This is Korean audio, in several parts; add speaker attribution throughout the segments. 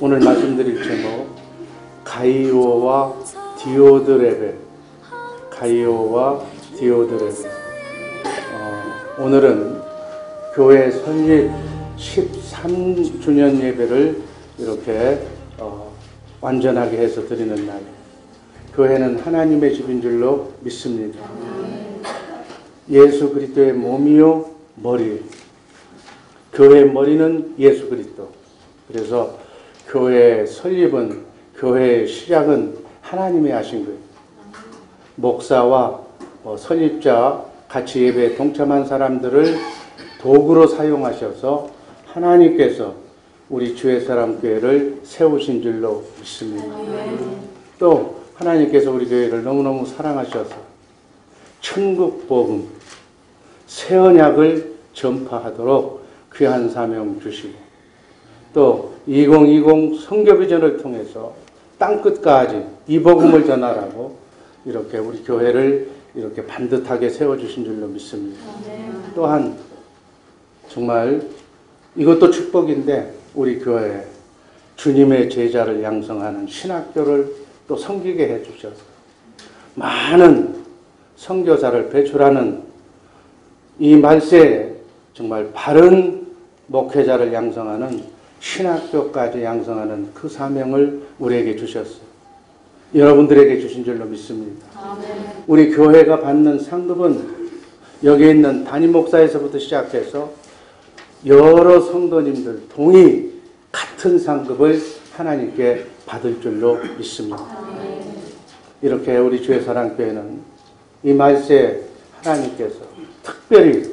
Speaker 1: 오늘 말씀드릴 제목 가이오와 디오드레벨. 가이오와 디오드레벨. 오늘은 교회 설립 13주년 예배를 이렇게 완전하게 해서 드리는 날. 교회는 하나님의 집인 줄로 믿습니다. 예수 그리스도의 몸이요 머리. 교회의 머리는 예수 그리스도. 그래서 교회의 설립은, 교회의 시작은 하나님이 하신 거예요. 목사와 설립자, 같이 예배에 동참한 사람들을 도구로 사용하셔서 하나님께서 우리 주의 사람 교회를 세우신 줄로 믿습니다. 또 하나님께서 우리 교회를 너무너무 사랑하셔서 천국 복음, 새 언약을 전파하도록 귀한 사명 주시고, 또 2020 선교비전을 통해서 땅끝까지 이 복음을 전하라고 이렇게 우리 교회를 이렇게 반듯하게 세워주신 줄로 믿습니다. 또한 정말 이것도 축복인데, 우리 교회에 주님의 제자를 양성하는 신학교를 또 섬기게 해주셔서 많은 선교사를 배출하는 이 말세에 정말 바른 목회자를 양성하는 신학교까지 양성하는 그 사명을 우리에게 주셨어요. 여러분들에게 주신 줄로 믿습니다. 우리 교회가 받는 상급은 여기 있는 담임 목사에서부터 시작해서 여러 성도님들 동의 같은 상급을 하나님께 받을 줄로 믿습니다. 이렇게 우리 주의 사랑교회는 이 말세에 하나님께서 특별히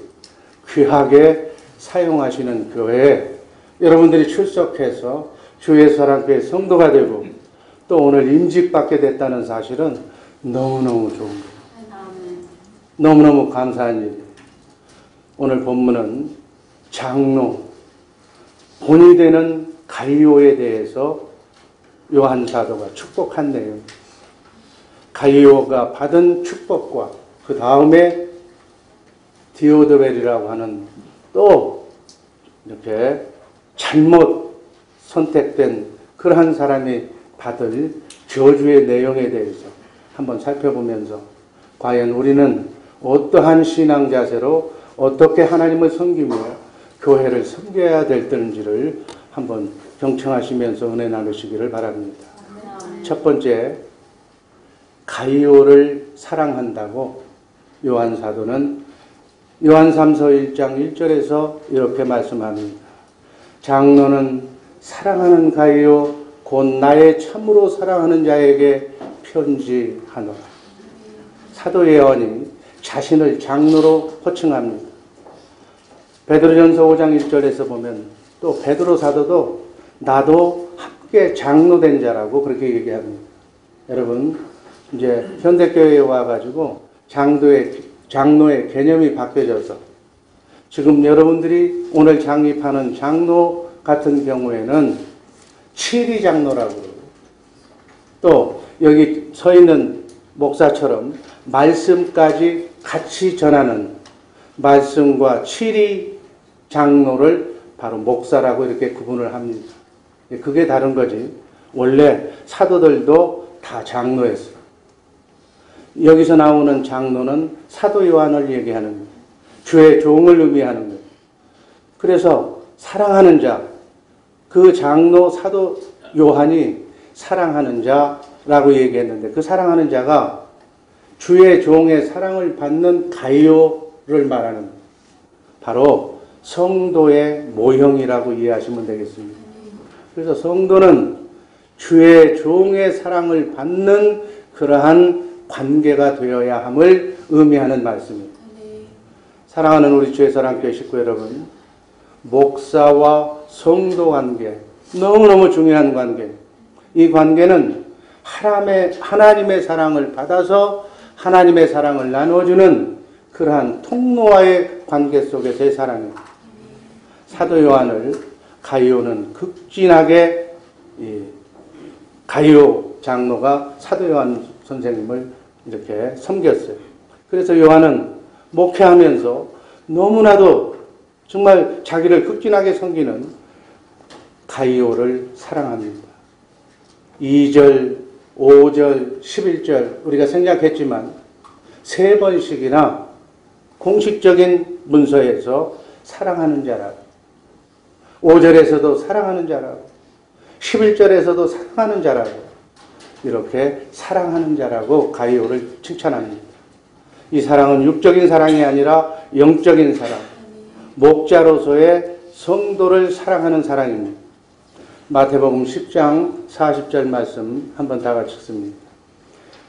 Speaker 1: 귀하게 사용하시는 교회에 여러분들이 출석해서 주의 사랑교회 성도가 되고 또 오늘 임직받게 됐다는 사실은 너무너무 좋은 거예요. 너무너무 감사한 일이에요. 오늘 본문은 장로, 본이 되는 가이오에 대해서 요한 사도가 축복한 내용. 가이오가 받은 축복과 그 다음에 디오드벨이라고 하는 또 이렇게 잘못 선택된 그러한 사람이 받을 저주의 내용에 대해서 한번 살펴보면서 과연 우리는 어떠한 신앙 자세로 어떻게 하나님을 섬기며 교회를 섬겨야 될지를 한번 경청하시면서 은혜 나누시기를 바랍니다. 첫 번째, 가이오를 사랑한다고 요한 사도는 요한 3서 1장 1절에서 이렇게 말씀합니다. 장로는 사랑하는 가이오 곧 나의 참으로 사랑하는 자에게 편지하노라. 사도 요한이 자신을 장로로 호칭합니다. 베드로전서 5장 1절에서 보면 또 베드로 사도도 나도 함께 장로된 자라고 그렇게 얘기합니다. 여러분, 이제 현대교회에 와가지고 장로의 개념이 바뀌어져서 지금 여러분들이 오늘 창립하는 장로 같은 경우에는 치리 장로라고 그러고, 또 여기 서 있는 목사처럼 말씀까지 같이 전하는 말씀과 치리 장로를 바로 목사라고 이렇게 구분을 합니다. 그게 다른 거지. 원래 사도들도 다 장로였어요. 여기서 나오는 장로는 사도 요한을 얘기하는 거예요. 주의 종을 의미하는 거예요. 그래서 사랑하는 자, 그 장로 사도 요한이 사랑하는 자라고 얘기했는데, 그 사랑하는 자가 주의 종의 사랑을 받는 가이오를 말하는 거예요. 바로 성도의 모형이라고 이해하시면 되겠습니다. 그래서 성도는 주의 종의 사랑을 받는 그러한 관계가 되어야 함을 의미하는 말씀입니다. 사랑하는 우리 주의 사랑교회 식구 여러분, 목사와 성도 관계, 너무너무 중요한 관계. 이 관계는 하나님의 사랑을 받아서 하나님의 사랑을 나눠주는 그러한 통로와의 관계 속에서의 사랑입니다. 사도 요한을 가이오는 극진하게, 가이오 장로가 사도 요한 선생님을 이렇게 섬겼어요. 그래서 요한은 목회하면서 너무나도 정말 자기를 극진하게 섬기는 가이오를 사랑합니다. 2절, 5절, 11절 우리가 생략했지만 3번씩이나 공식적인 문서에서 사랑하는 자라고, 5절에서도 사랑하는 자라고, 11절에서도 사랑하는 자라고, 이렇게 사랑하는 자라고 가이오를 칭찬합니다. 이 사랑은 육적인 사랑이 아니라 영적인 사랑, 목자로서의 성도를 사랑하는 사랑입니다. 마태복음 10장 40절 말씀 한번 다 같이 읽습니다.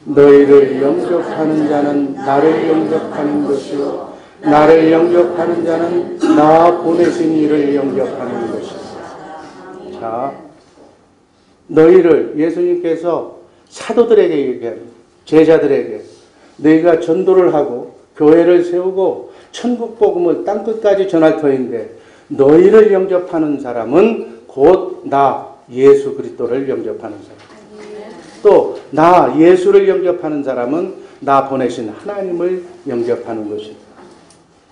Speaker 1: 너희를 영접하는 자는 나를 영접하는 것이요 나를 영접하는 자는 나 보내신 이를 영접하는 것이다. 자, 너희를 예수님께서 사도들에게 얘기합니다. 제자들에게 너희가 전도를 하고 교회를 세우고 천국 복음을 땅끝까지 전할 터인데 너희를 영접하는 사람은 곧 나 예수 그리스도를 영접하는 사람. 또 나 예수를 영접하는 사람은 나 보내신 하나님을 영접하는 것이다.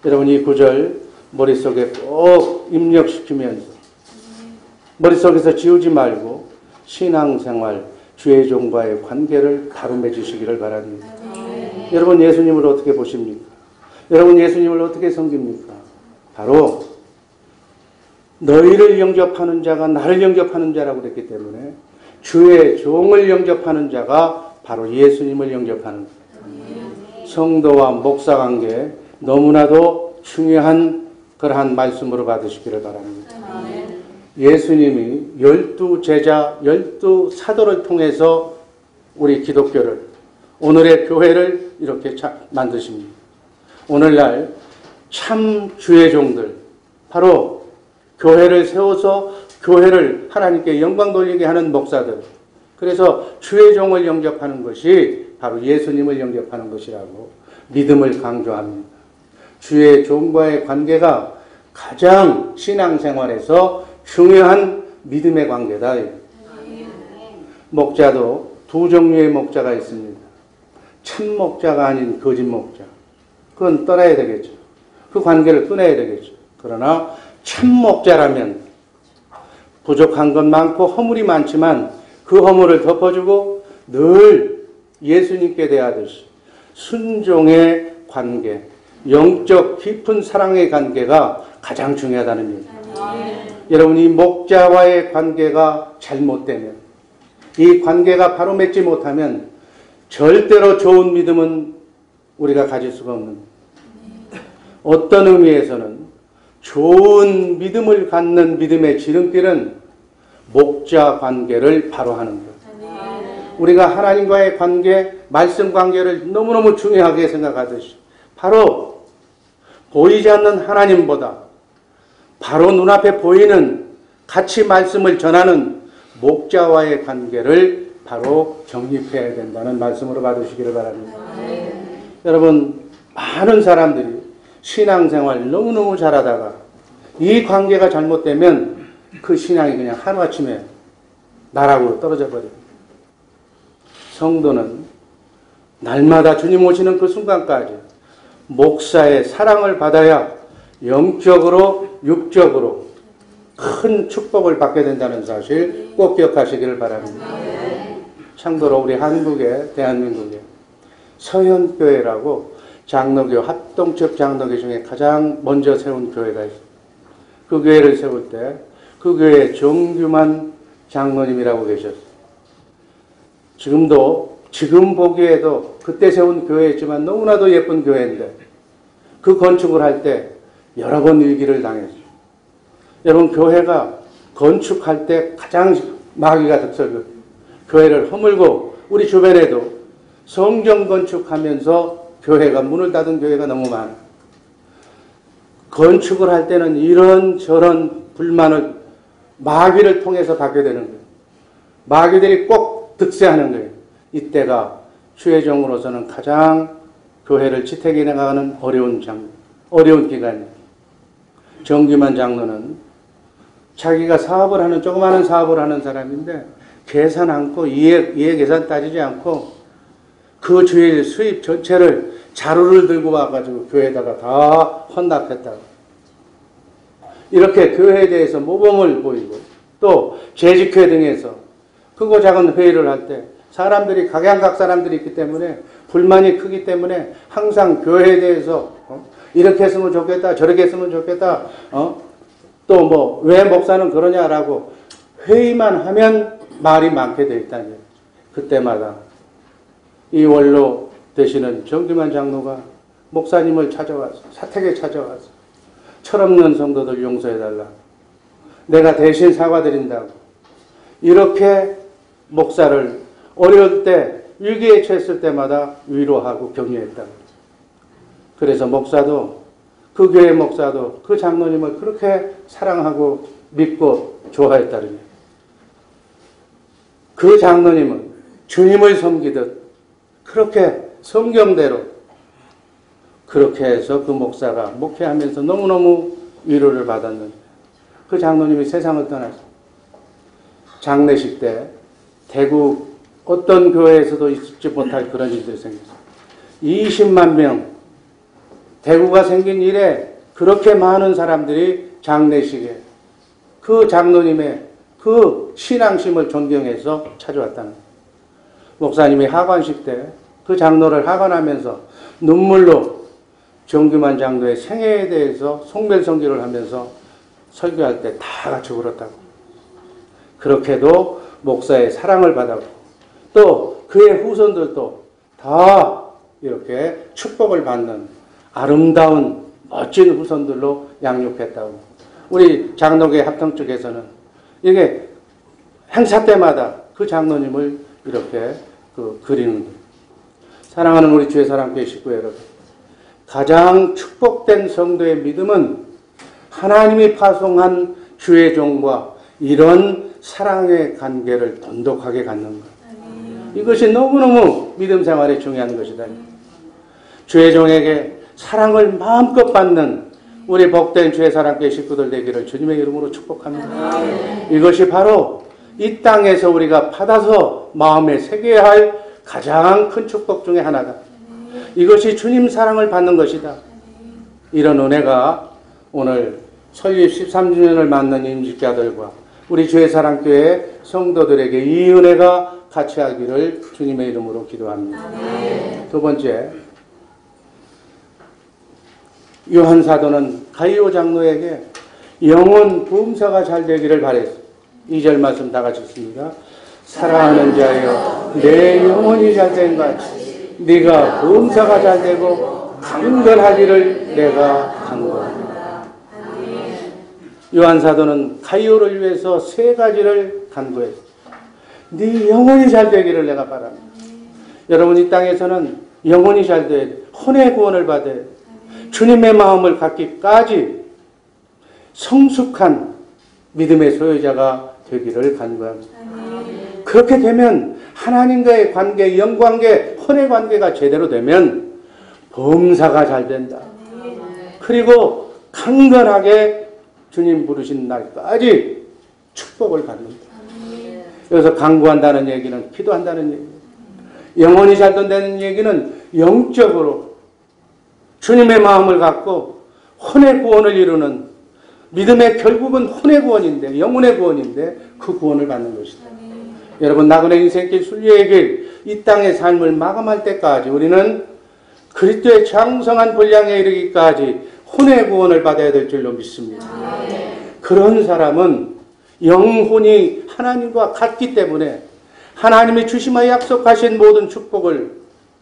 Speaker 1: 여러분 이 구절 머릿속에 꼭 입력시키면서 머릿속에서 지우지 말고 신앙생활, 주의 종과의 관계를 바로 맺으시기를 바랍니다. 여러분 예수님을 어떻게 보십니까? 여러분 예수님을 어떻게 섬깁니까? 바로 너희를 영접하는 자가 나를 영접하는 자라고 그랬기 때문에 주의 종을 영접하는 자가 바로 예수님을 영접하는 거예요. 성도와 목사 관계 너무나도 중요한 그러한 말씀으로 받으시기를 바랍니다. 예수님이 12제자, 12사도를 통해서 우리 기독교를, 오늘의 교회를 이렇게 만드십니다. 오늘날 참 주의 종들, 바로 교회를 세워서 교회를 하나님께 영광 돌리게 하는 목사들, 그래서 주의 종을 영접하는 것이 바로 예수님을 영접하는 것이라고 믿음을 강조합니다. 주의 종과의 관계가 가장 신앙생활에서 중요한 믿음의 관계다. 목자도 두 종류의 목자가 있습니다. 참 목자가 아닌 거짓 목자. 그건 떠나야 되겠죠. 그 관계를 끊어야 되겠죠. 그러나 참 목자라면 부족한 건 많고 허물이 많지만 그 허물을 덮어주고 늘 예수님께 대하듯이 순종의 관계, 영적 깊은 사랑의 관계가 가장 중요하다는 얘기입니다. 여러분 이 목자와의 관계가 잘못되면, 이 관계가 바로 맺지 못하면 절대로 좋은 믿음은 우리가 가질 수가 없는, 어떤 의미에서는 좋은 믿음을 갖는 믿음의 지름길은 목자 관계를 바로 하는 것. 우리가 하나님과의 관계, 말씀 관계를 너무너무 중요하게 생각하듯이 바로 보이지 않는 하나님보다 바로 눈앞에 보이는 같이 말씀을 전하는 목자와의 관계를 바로 정립해야 된다는 말씀으로 받으시기를 바랍니다. 여러분 많은 사람들이 신앙생활 너무너무 잘하다가 이 관계가 잘못되면 그 신앙이 그냥 하루아침에 나락으로 떨어져 버립니다. 성도는 날마다 주님 오시는 그 순간까지 목사의 사랑을 받아야 영적으로 육적으로 큰 축복을 받게 된다는 사실 꼭 기억하시기를 바랍니다. 참고로 우리 한국에, 대한민국에 서현교회라고 장로교, 합동측 장로교 중에 가장 먼저 세운 교회가 있어요. 그 교회를 세울 때 그 교회에 정규만 장로님이라고 계셨어요. 지금 보기에도 그때 세운 교회였지만 너무나도 예쁜 교회인데 그 건축을 할 때 여러 번 일기를 당했어요. 여러분 교회가 건축할 때 가장 마귀가 득설거려요. 교회를 허물고 우리 주변에도 성경 건축하면서 교회가 문을 닫은 교회가 너무 많아요. 건축을 할 때는 이런저런 불만을 마귀를 통해서 받게 되는 거예요. 마귀들이 꼭 득세하는 거예요. 이때가 주의 종으로서는 가장 교회를 지탱해 나가는 어려운 기간이에요. 정규만 장로는 자기가 조그마한 사업을 하는 사람인데 계산 않고 이해 계산 따지지 않고 그 주일 수입 전체를 자루를 들고 와가지고 교회에다가 다 헌납했다고. 이렇게 교회에 대해서 모범을 보이고 또 재직회 등에서 크고 작은 회의를 할 때 사람들이 각양각 사람들이 있기 때문에 불만이 크기 때문에 항상 교회에 대해서 이렇게 했으면 좋겠다, 저렇게 했으면 좋겠다, 또 뭐 왜 목사는 그러냐라고 회의만 하면 말이 많게 돼 있다는 거예요. 그때마다 이 원로 되시는 정규만 장로가 목사님을 찾아와서 사택에 찾아와서 철없는 성도들 용서해달라, 내가 대신 사과드린다고 이렇게 목사를 어려울 때 위기에 처했을 때마다 위로하고 격려했다고. 그래서 목사도 그 교회 목사도 그 장로님을 그렇게 사랑하고 믿고 좋아했다는 거예요. 그 장로님은 주님을 섬기듯 그렇게 성경대로 그렇게 해서 그 목사가 목회하면서 너무너무 위로를 받았는데 그 장로님이 세상을 떠났어요. 장례식 때 대구 어떤 교회에서도 있지 못할 그런 일들이 생겼어요. 20만 명, 대구가 생긴 이래 그렇게 많은 사람들이 장례식에 그 장로님의 그 신앙심을 존경해서 찾아왔다는 거예요. 목사님이 하관식 때 그 장로를 하관하면서 눈물로 정규만 장로의 생애에 대해서 송별성교를 하면서 설교할 때 다 같이 울었다고. 그렇게도 목사의 사랑을 받았고 또 그의 후손들도 다 이렇게 축복을 받는 아름다운 멋진 후손들로 양육했다고. 우리 장로계 합동 쪽에서는 이게 행사 때마다 그 장로님을 이렇게 그리는 거예요. 사랑하는 우리 주의 사랑교회 식구 여러분, 가장 축복된 성도의 믿음은 하나님이 파송한 주의 종과 이런 사랑의 관계를 돈독하게 갖는 것. 이것이 너무너무 믿음 생활에 중요한 것이다. 주의 종에게 사랑을 마음껏 받는 우리 복된 주의 사랑교회 식구들 되기를 주님의 이름으로 축복합니다. 이것이 바로 이 땅에서 우리가 받아서 마음에 새겨야 할 가장 큰 축복 중에 하나다. 이것이 주님 사랑을 받는 것이다. 이런 은혜가 오늘 설립 13주년을 맞는 임직자들과 우리 주의 사랑교회 성도들에게 이 은혜가 같이 하기를 주님의 이름으로 기도합니다. 두 번째, 요한 사도는 가이오 장로에게 영혼 부음사가 잘 되기를 바랬습니다. 2절 말씀 다 같이 읽습니다. 사랑하는 자여, 내 영혼이 잘 된 같이 네가 부음사가 잘 되고 강건하기를 내가 간구한다. 요한 사도는 가이오를 위해서 세 가지를 간구했습니다. 네 영혼이 잘 되기를 내가 바랍니다. 여러분, 이 땅에서는 영혼이 잘 돼야 돼. 혼의 구원을 받아야 돼. 주님의 마음을 갖기까지 성숙한 믿음의 소유자가 되기를 간구합니다. 그렇게 되면 하나님과의 관계, 영관계, 혼의 관계가 제대로 되면 범사가 잘 된다. 그리고 강건하게 주님 부르신 날까지 축복을 받는다. 여기서 간구한다는 얘기는 기도한다는 얘기예요. 영혼이 잘 된다는 얘기는 영적으로 주님의 마음을 갖고 혼의 구원을 이루는 믿음의 결국은 혼의 구원인데, 영혼의 구원인데 그 구원을 받는 것이다. 여러분, 나그네 인생길 순례의 길, 이 땅의 삶을 마감할 때까지 우리는 그리스도의 장성한 분량에 이르기까지 혼의 구원을 받아야 될 줄로 믿습니다. 그런 사람은 영혼이 하나님과 같기 때문에 하나님이 주시마 약속하신 모든 축복을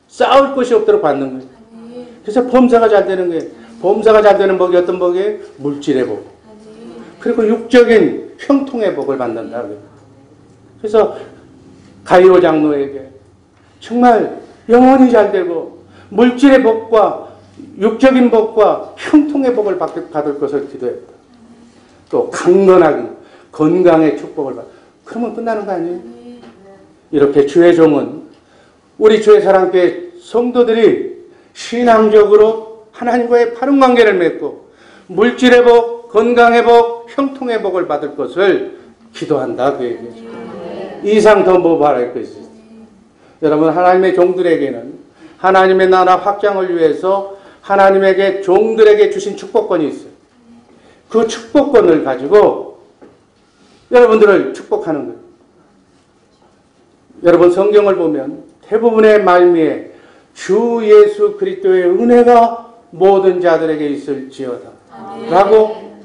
Speaker 1: 쌓을 것이 없도록 받는 거예요. 그래서 범사가 잘 되는 거예요. 범사가 잘 되는 복이 어떤 복이에요? 물질의 복. 그리고 육적인 형통의 복을 받는다. 그래서 가이오 장로에게 정말 영혼이 잘 되고 물질의 복과 육적인 복과 형통의 복을 받을 것을 기도했다. 또 강건하게 건강의 축복을 받. 그러면 끝나는 거 아니에요? 이렇게 주의 종은 우리 주의 사랑교회 성도들이 신앙적으로 하나님과의 바른 관계를 맺고 물질의 복, 건강의 복, 형통의 복을 받을 것을 기도한다. 그 얘기죠. 이상 더 뭐 바랄 것이 있어요. 여러분, 하나님의 종들에게는 하나님의 나라 확장을 위해서 하나님에게 종들에게 주신 축복권이 있어요. 그 축복권을 가지고 여러분들을 축복하는 거예요. 여러분 성경을 보면 대부분의 말미에 주 예수 그리스도의 은혜가 모든 자들에게 있을지어다 라고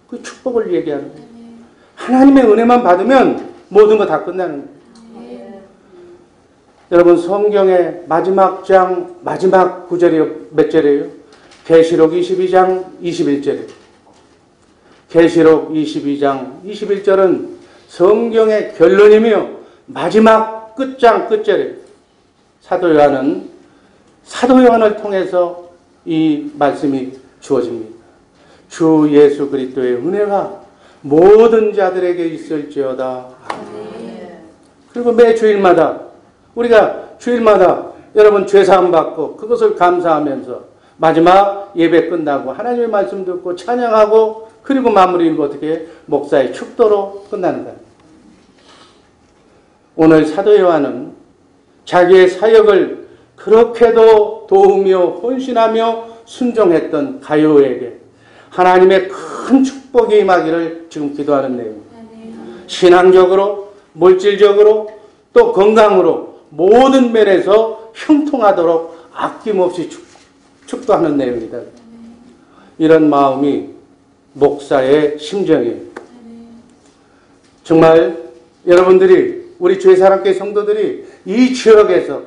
Speaker 1: 그 축복을 얘기하는 거예요. 하나님의 은혜만 받으면 모든 거 다 끝나는 거예요. 여러분 성경의 마지막 장 마지막 구절이 몇 절이에요? 계시록 22장 21절이에요. 계시록 22장 21절은 성경의 결론이며 마지막 끝장 끝절이에요. 사도 요한을 통해서 이 말씀이 주어집니다. 주 예수 그리스도의 은혜가 모든 자들에게 있을지어다. 그리고 매 주일마다 우리가 주일마다 여러분 죄사함 받고 그것을 감사하면서 마지막 예배 끝나고 하나님의 말씀 듣고 찬양하고 그리고 마무리는 어떻게 목사의 축도로 끝나는 거예요. 오늘 사도 요한은 자기의 사역을 그렇게도 도우며 헌신하며 순종했던 가룟에게 하나님의 큰 축복이 임하기를 지금 기도하는 내용입니다. 신앙적으로, 물질적으로, 또 건강으로 모든 면에서 형통하도록 아낌없이 축도하는 내용입니다. 이런 마음이 목사의 심정이에요. 정말 여러분들이 우리 주의사랑교회 성도들이 이 지역에서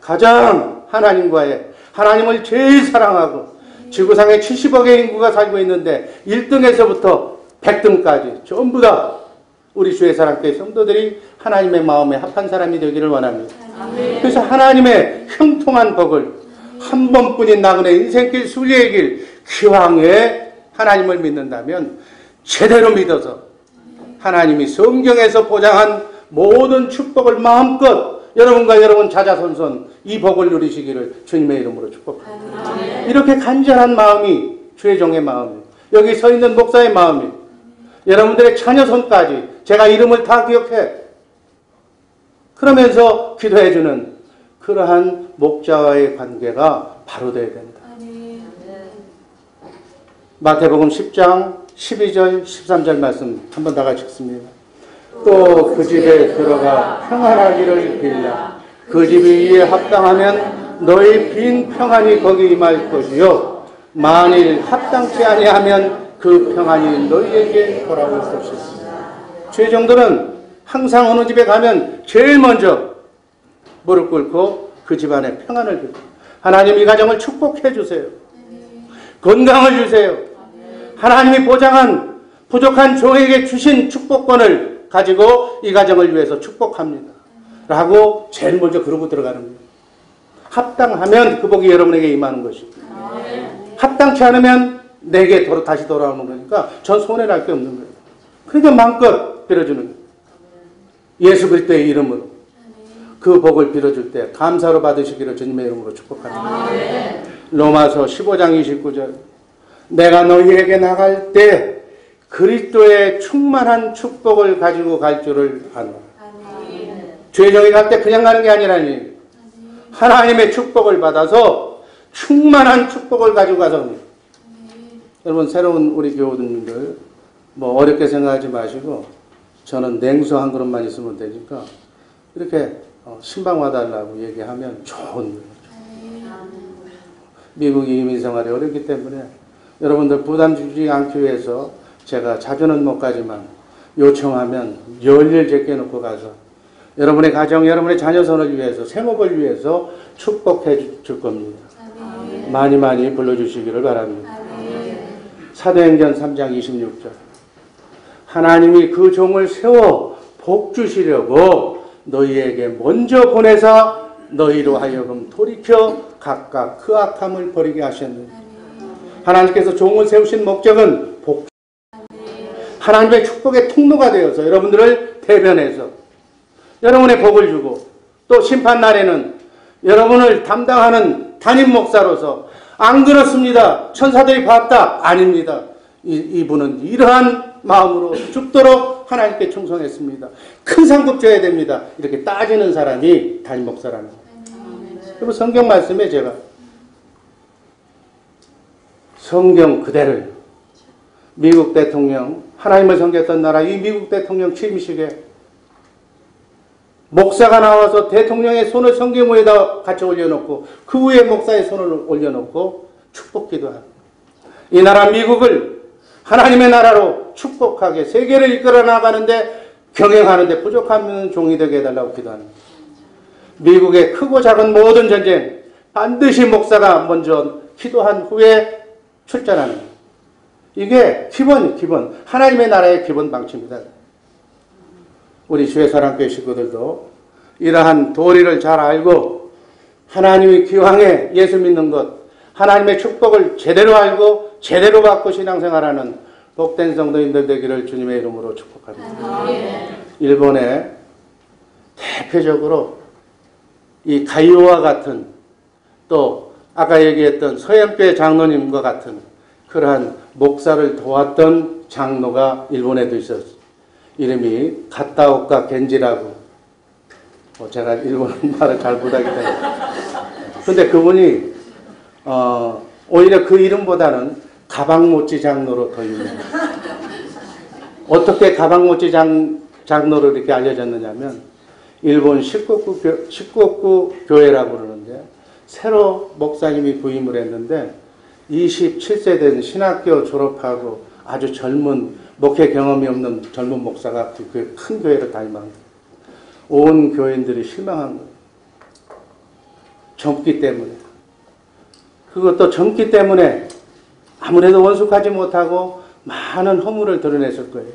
Speaker 1: 가장 하나님을 제일 사랑하고 지구상에 70억의 인구가 살고 있는데 1등에서부터 100등까지 전부 다 우리 주의사랑교회 성도들이 하나님의 마음에 합한 사람이 되기를 원합니다. 그래서 하나님의 형통한 복을 한 번뿐인 나그네 인생길 순례의 길 기왕에 하나님을 믿는다면 제대로 믿어서 하나님이 성경에서 보장한 모든 축복을 마음껏 여러분과 여러분 자자손손 이 복을 누리시기를 주님의 이름으로 축복합니다. 이렇게 간절한 마음이 주의 종의 마음이에요. 여기 서 있는 목사의 마음이에요. 여러분들의 자녀손까지 제가 이름을 다 기억해 그러면서 기도해주는 그러한 목자와의 관계가 바로 되어야 된다. 마태복음 10장 12절 13절 말씀 한번 다 같이 읽습니다. 또 그 집에 들어가 평안하기를 빌라. 그 집이 이에 합당하면 너희 빈 평안이 거기 임할 것이요 만일 합당치 아니하면 그 평안이 너희에게 돌아올 것이다. 주의 종들은 항상 어느 집에 가면 제일 먼저 무릎 꿇고 그 집안에 평안을 빌고 하나님 이 가정을 축복해 주세요. 건강을 주세요. 하나님이 보장한 부족한 종에게 주신 축복권을 가지고 이 가정을 위해서 축복합니다. 라고 제일 먼저 그러고 들어가는 거예요. 합당하면 그 복이 여러분에게 임하는 것입니다. 합당치 않으면 내게 다시 돌아오는 거니까 전 손해날 게 없는 거예요. 그러니까 마음껏 빌어주는 거예요. 예수 그리스도의 이름으로 그 복을 빌어줄 때 감사로 받으시기를 주님의 이름으로 축복합니다. 로마서 15장 29절 내가 너희에게 나갈 때 그리스도의 충만한 축복을 가지고 갈 줄을 아노라. 주의 종이 갈 때 그냥 가는 게 아니라니 하나님의 축복을 받아서 충만한 축복을 가지고 가서 여러분 새로운 우리 교우들님들 어렵게 생각하지 마시고 저는 냉수 한 그릇만 있으면 되니까 이렇게 신방 와달라고 얘기하면 좋은 거예요. 미국이 이민 생활이 어렵기 때문에 여러분들 부담 주지 않기 위해서 제가 자주는 못 가지만 요청하면 열일 제껴놓고 가서 여러분의 가정, 여러분의 자녀선을 위해서 생업을 위해서 축복해 줄 겁니다. 많이 많이 불러주시기를 바랍니다. 사도행전 3장 26절 하나님이 그 종을 세워 복 주시려고 너희에게 먼저 보내사 너희로 하여금 돌이켜 각각 그 악함을 버리게 하셨느니라. 하나님께서 종을 세우신 목적은 복 하나님의 축복의 통로가 되어서 여러분들을 대변해서 여러분의 복을 주고 또 심판날에는 여러분을 담당하는 담임 목사로서 안 그렇습니다. 천사들이 봤다. 아닙니다. 이분은 이러한 마음으로 죽도록 하나님께 충성했습니다. 큰 상급 줘야 됩니다. 이렇게 따지는 사람이 담임 목사라는 거예요. 그리고 성경 말씀에 제가 성경 그대로 미국 대통령, 하나님을 섬겼던 나라 이 미국 대통령 취임식에 목사가 나와서 대통령의 손을 성경 위에다 같이 올려놓고 그 위에 목사의 손을 올려놓고 축복기도 하고 이 나라 미국을 하나님의 나라로 축복하게 세계를 이끌어 나가는데 경영하는데 부족한 종이 되게 해달라고 기도합니다. 미국의 크고 작은 모든 전쟁 반드시 목사가 먼저 기도한 후에 출전하는 거예요. 이게 기본 하나님의 나라의 기본 방침입니다. 우리 주의 사랑교회 식구들도 이러한 도리를 잘 알고 하나님의 기왕에 예수 믿는 것 하나님의 축복을 제대로 알고 제대로 받고 신앙생활하는 복된 성도님들 되기를 주님의 이름으로 축복합니다. 일본에 대표적으로 이 가이오와 같은 또 아까 얘기했던 서현배 장로님과 같은 그러한 목사를 도왔던 장로가 일본에도 있었어요. 이름이 가타오카 겐지라고. 제가 일본 말을 잘 못하기 때문에. 근데 그분이 오히려 그 이름보다는 가방모찌 장로로 더 유명해요. 어떻게 가방모찌 장로로 이렇게 알려졌느냐면 일본 19구 교회라고 그러는데 새로 목사님이 부임을 했는데 27세 된 신학교 졸업하고 아주 젊은 목회 경험이 없는 젊은 목사가 그 큰 교회를 다니면 온 교인들이 실망한 거예요. 젊기 때문에. 그것도 젊기 때문에 아무래도 원숙하지 못하고 많은 허물을 드러냈을 거예요.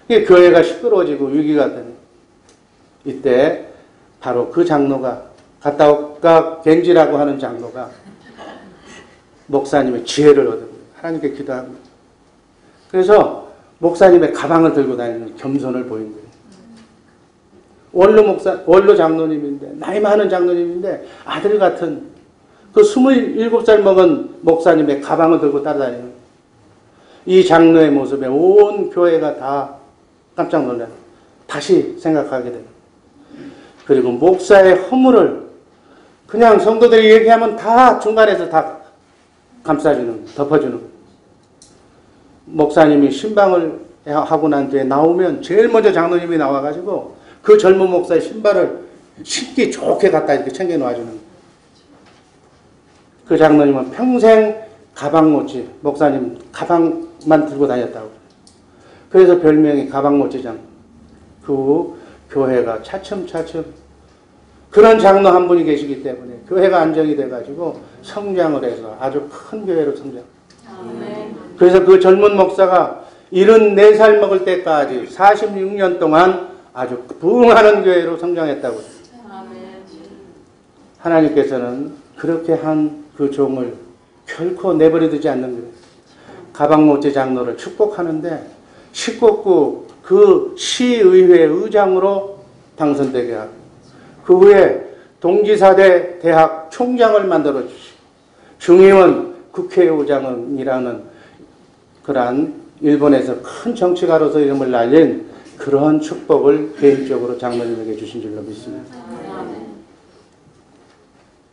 Speaker 1: 이게 교회가 시끄러워지고 위기가 되는 이때 바로 그 장로가 가타오카 겐지라고 하는 장로가 목사님의 지혜를 얻은 하나님께 기도합니다. 그래서 목사님의 가방을 들고 다니는 겸손을 보인 거예요. 원로 장로님인데 나이 많은 장로님인데 아들 같은 그 27살 먹은 목사님의 가방을 들고 따라다니는 이 장로의 모습에 온 교회가 다 깜짝 놀라요. 다시 생각하게 돼요. 그리고 목사의 허물을 그냥 성도들이 얘기하면 다 중간에서 다 감싸주는, 덮어주는. 목사님이 신방을 하고 난 뒤에 나오면 제일 먼저 장로님이 나와가지고 그 젊은 목사의 신발을 신기 좋게 갖다 이렇게 챙겨 놓아주는. 그 장로님은 평생 가방 못지, 목사님 가방만 들고 다녔다고. 그래서 별명이 가방못지 장로. 그 후 교회가 차츰차츰 그런 장로 한 분이 계시기 때문에 교회가 안정이 돼가지고 성장을 해서 아주 큰 교회로 성장. 그래서 그 젊은 목사가 74살 먹을 때까지 46년 동안 아주 부흥하는 교회로 성장했다고. 하나님께서는 그렇게 한 그 종을 결코 내버려두지 않는 거예요. 가방못지 장로를 축복하는데 19구 그 시의회 의장으로 당선되게 하고 그 후에 동지사대 대학 총장을 만들어 주시고 중의원 국회의장이라는 그러한 일본에서 큰 정치가로서 이름을 날린 그러한 축복을 개인적으로 장로님에게 주신 줄로 믿습니다.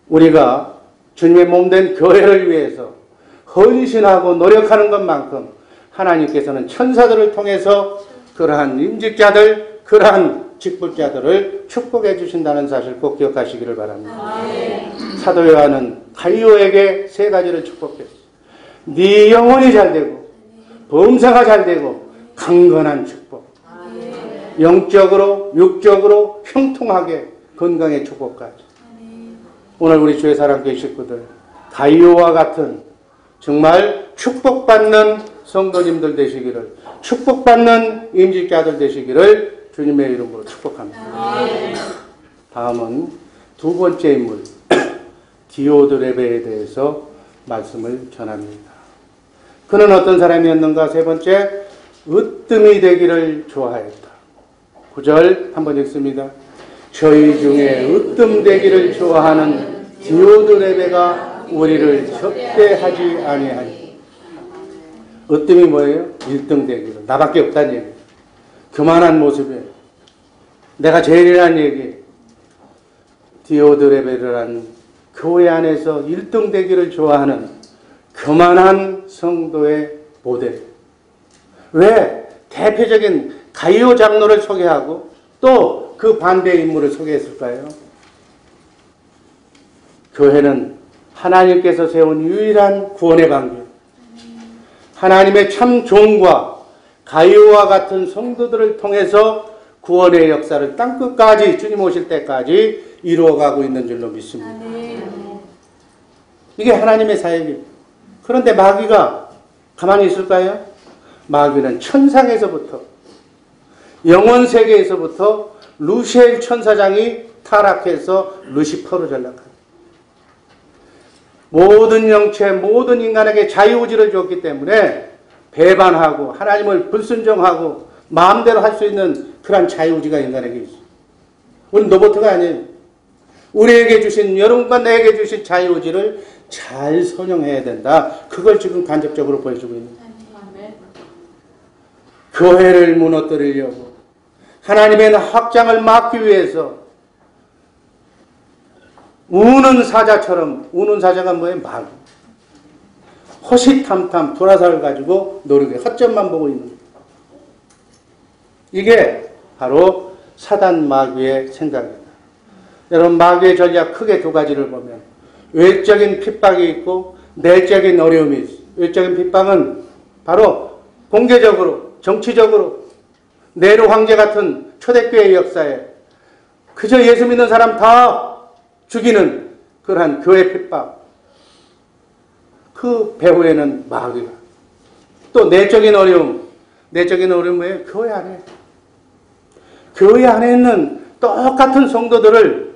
Speaker 1: 우리가 주님의 몸된 교회를 위해서 헌신하고 노력하는 것만큼 하나님께서는 천사들을 통해서 그러한 임직자들, 그러한 직분자들을 축복해 주신다는 사실 꼭 기억하시기를 바랍니다. 사도 요한은 가이오에게 세 가지를 축복했어요. 네 영혼이 잘되고 범사가 잘되고 강건한 축복. 영적으로 육적으로 형통하게 건강의 축복까지. 오늘 우리 주의 사랑교회 식구들 가이오와 같은 정말 축복받는 성도님들 되시기를 축복받는 임직자들 되시기를 주님의 이름으로 축복합니다. 다음은 두 번째 인물 디오드레베에 대해서 말씀을 전합니다. 그는 어떤 사람이었는가? 세 번째, 으뜸이 되기를 좋아했다. 9절 한번 읽습니다. 저희 중에 으뜸 되기를 좋아하는 디오드레베가 우리를 접대하지 아니하니. 으뜸이 뭐예요? 1등 되기를. 나밖에 없다는 얘기. 교만한 모습에 내가 제일이라는 얘기. 디오드레베라는 교회 안에서 1등 되기를 좋아하는 교만한 성도의 모델. 왜 대표적인 가이오 장로를 소개하고 또 그 반대의 인물을 소개했을까요? 교회는 하나님께서 세운 유일한 구원의 방길, 하나님의 참 종과 가이오와 같은 성도들을 통해서 구원의 역사를 땅끝까지 주님 오실 때까지 이루어가고 있는 줄로 믿습니다. 이게 하나님의 사역이에요. 그런데 마귀가 가만히 있을까요? 마귀는 천상에서부터, 영혼세계에서부터 루시엘 천사장이 타락해서 루시퍼로 전락합니다. 모든 영체, 모든 인간에게 자유의지를 줬기 때문에 배반하고 하나님을 불순종하고 마음대로 할 수 있는 그런 자유의지가 인간에게 있어요. 우리는 로봇가 아니에요. 우리에게 주신, 여러분과 내게 주신 자유의지를 잘 선용해야 된다. 그걸 지금 간접적으로 보여주고 있는 거예요. 교회를 무너뜨리려고 하나님의 확장을 막기 위해서 우는 사자처럼, 우는 사자가 뭐예요? 마귀. 호시탐탐 도라사를 가지고 노력해 허점만 보고 있는 거예요. 이게 바로 사단 마귀의 생각입니다. 여러분, 마귀의 전략 크게 두 가지를 보면 외적인 핍박이 있고 내적인 어려움이 있어요. 외적인 핍박은 바로 공개적으로, 정치적으로 네로 황제 같은 초대교회 역사에 그저 예수 믿는 사람 다 죽이는 그러한 교회 핍박. 그 배후에는 마귀가. 또 내적인 어려움. 내적인 어려움은 뭐예요? 교회 안에. 교회 안에 있는 똑같은 성도들을,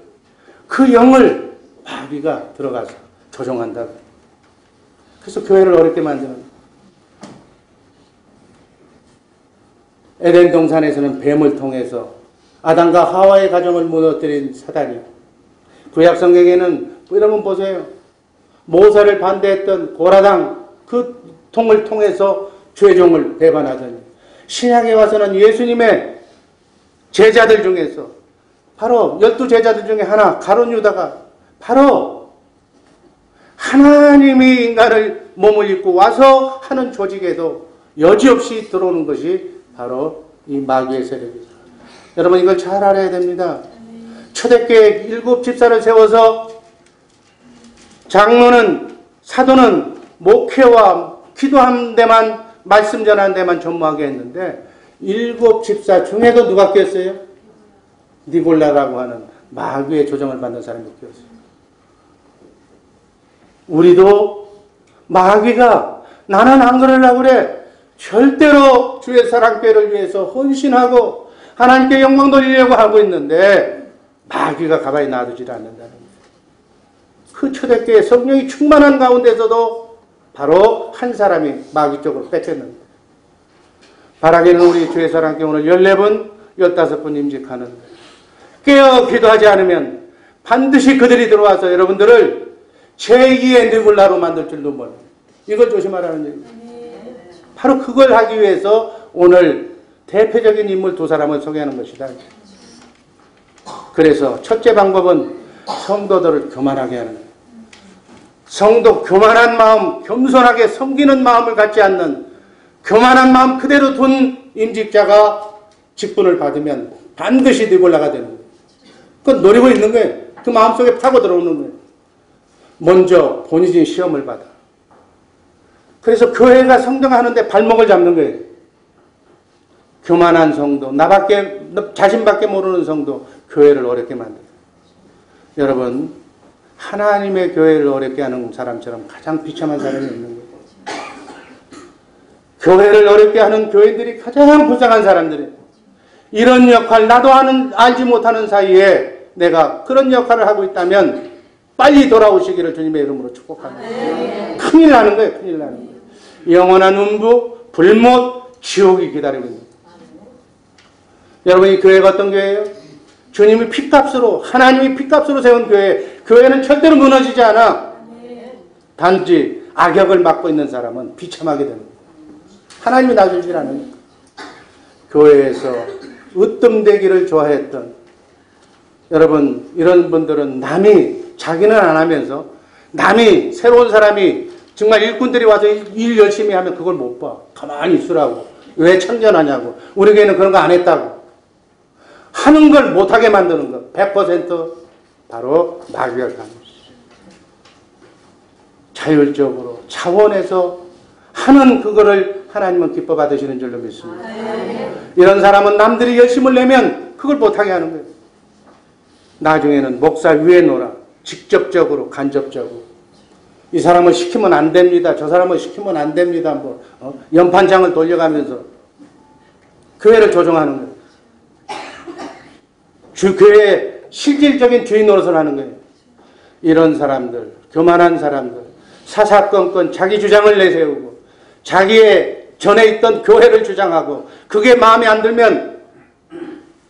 Speaker 1: 그 영을 마귀가 들어가서 조종한다. 그래서 교회를 어렵게 만드는 거예요. 에덴 동산에서는 뱀을 통해서 아담과 하와의 가정을 무너뜨린 사단이, 구약 성경에는 여러분 보세요. 모세를 반대했던 고라당 그 통을 통해서 죄종을 배반하더니 신약에 와서는 예수님의 제자들 중에서 바로 12제자들 중에 하나 가룟 유다가 바로 하나님이 인간을 몸을 입고 와서 하는 조직에도 여지없이 들어오는 것이 바로 이 마귀의 세력이죠. 여러분, 이걸 잘 알아야 됩니다. 초대교회 7 집사를 세워서 장로는, 사도는 목회와 기도하는 데만, 말씀 전하는 데만 전무하게 했는데 7 집사 중에도 누가 꼈어요? 니골라라고 하는 마귀의 조정을 받는 사람이 꼈어요. 우리도 마귀가 나는 안 그러려고 그래. 절대로 주의 사랑교회를 위해서 헌신하고 하나님께 영광 돌리려고 하고 있는데 마귀가 가만히 놔두질 않는다는 거예요. 그 초대교회 성령이 충만한 가운데서도 바로 한 사람이 마귀 쪽으로 뺏겼는데, 바라기는 우리 주의 사랑교회 오늘 14분, 15분 임직하는데 깨어 기도하지 않으면 반드시 그들이 들어와서 여러분들을 제2의 느굴라로 만들 줄도 몰라요. 이걸 조심하라는 얘기예요. 바로 그걸 하기 위해서 오늘 대표적인 인물 2 사람을 소개하는 것이다. 그래서 첫째 방법은 성도들을 교만하게 하는 거예요. 성도 교만한 마음, 겸손하게 섬기는 마음을 갖지 않는 교만한 마음 그대로 둔 임직자가 직분을 받으면 반드시 니골라가 되는 거예요. 그건 노리고 있는 거예요. 그 마음속에 파고 들어오는 거예요. 먼저 본인이 시험을 받아. 그래서 교회가 성장하는데 발목을 잡는 거예요. 교만한 성도, 자신밖에 모르는 성도, 교회를 어렵게 만든다. 여러분, 하나님의 교회를 어렵게 하는 사람처럼 가장 비참한 사람이 있는 거예요. 교회를 어렵게 하는 교인들이 가장 불쌍한 사람들이에요. 이런 역할, 나도 알지 못하는 사이에 내가 그런 역할을 하고 있다면 빨리 돌아오시기를 주님의 이름으로 축복합니다. 큰일 나는 거예요. 큰일 나는 거예요. 영원한 음부, 불못, 지옥이 기다리고 있는 거예요. 여러분, 이 교회가 어떤 교회예요? 주님이 피값으로, 하나님이 피값으로 세운 교회. 교회는 절대로 무너지지 않아. 단지 악역을 맡고 있는 사람은 비참하게 됩니다. 하나님이 놔주질 않으니까. 교회에서 으뜸되기를 좋아했던 여러분, 이런 분들은 남이, 자기는 안 하면서 새로운 사람이 정말 일꾼들이 와서 일 열심히 하면 그걸 못 봐. 가만히 있으라고. 왜 참견하냐고. 우리 교회는 그런 거 안 했다고. 하는 걸 못하게 만드는 거. 100% 바로 마귀가 가는 것이죠. 자율적으로 차원에서 하는 그거를 하나님은 기뻐 받으시는 줄로 믿습니다. 이런 사람은 남들이 열심을 내면 그걸 못하게 하는 거예요. 나중에는 목사 위에 놓으라. 직접적으로 간접적으로. 이 사람을 시키면 안 됩니다. 저 사람을 시키면 안 됩니다. 뭐 연판장을 돌려가면서 교회를 조종하는 거예요. 교회의 실질적인 주인 노릇을 하는 거예요. 이런 사람들, 교만한 사람들, 사사건건 자기 주장을 내세우고 자기의 전에 있던 교회를 주장하고 그게 마음에 안 들면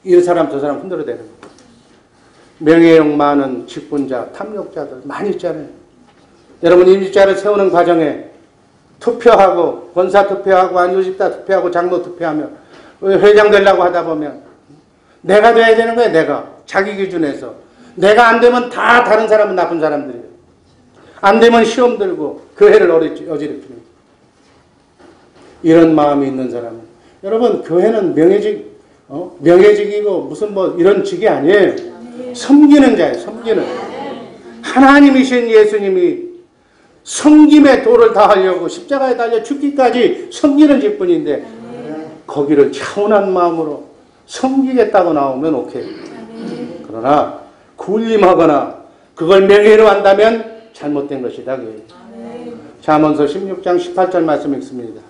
Speaker 1: 이 사람 저 사람 흔들어대는 거예요. 명예욕 많은 직분자, 탐욕자들 많이 있잖아요. 여러분 임직자를 세우는 과정에 투표하고 권사 투표하고 안수집사 투표하고 장로 투표하면 회장 되려고 하다 보면 내가 돼야 되는 거예요. 내가 자기 기준에서 내가 안 되면 다 다른 사람은 나쁜 사람들이에요. 안 되면 시험 들고 교회를 어지럽히는 이런 마음이 있는 사람은 여러분 교회는 명예직이고 무슨 뭐 이런 직이 아니에요. 섬기는 자예요. 섬기는 하나님이신 예수님이 섬김의 도를 다하려고 십자가에 달려 죽기까지 섬기는 직분인데 거기를 차원한 마음으로 섬기겠다고 나오면 오케이. 그러나 군림하거나 그걸 명예로 한다면 잘못된 것이다. 잠언서 16장 18절 말씀 읽습니다.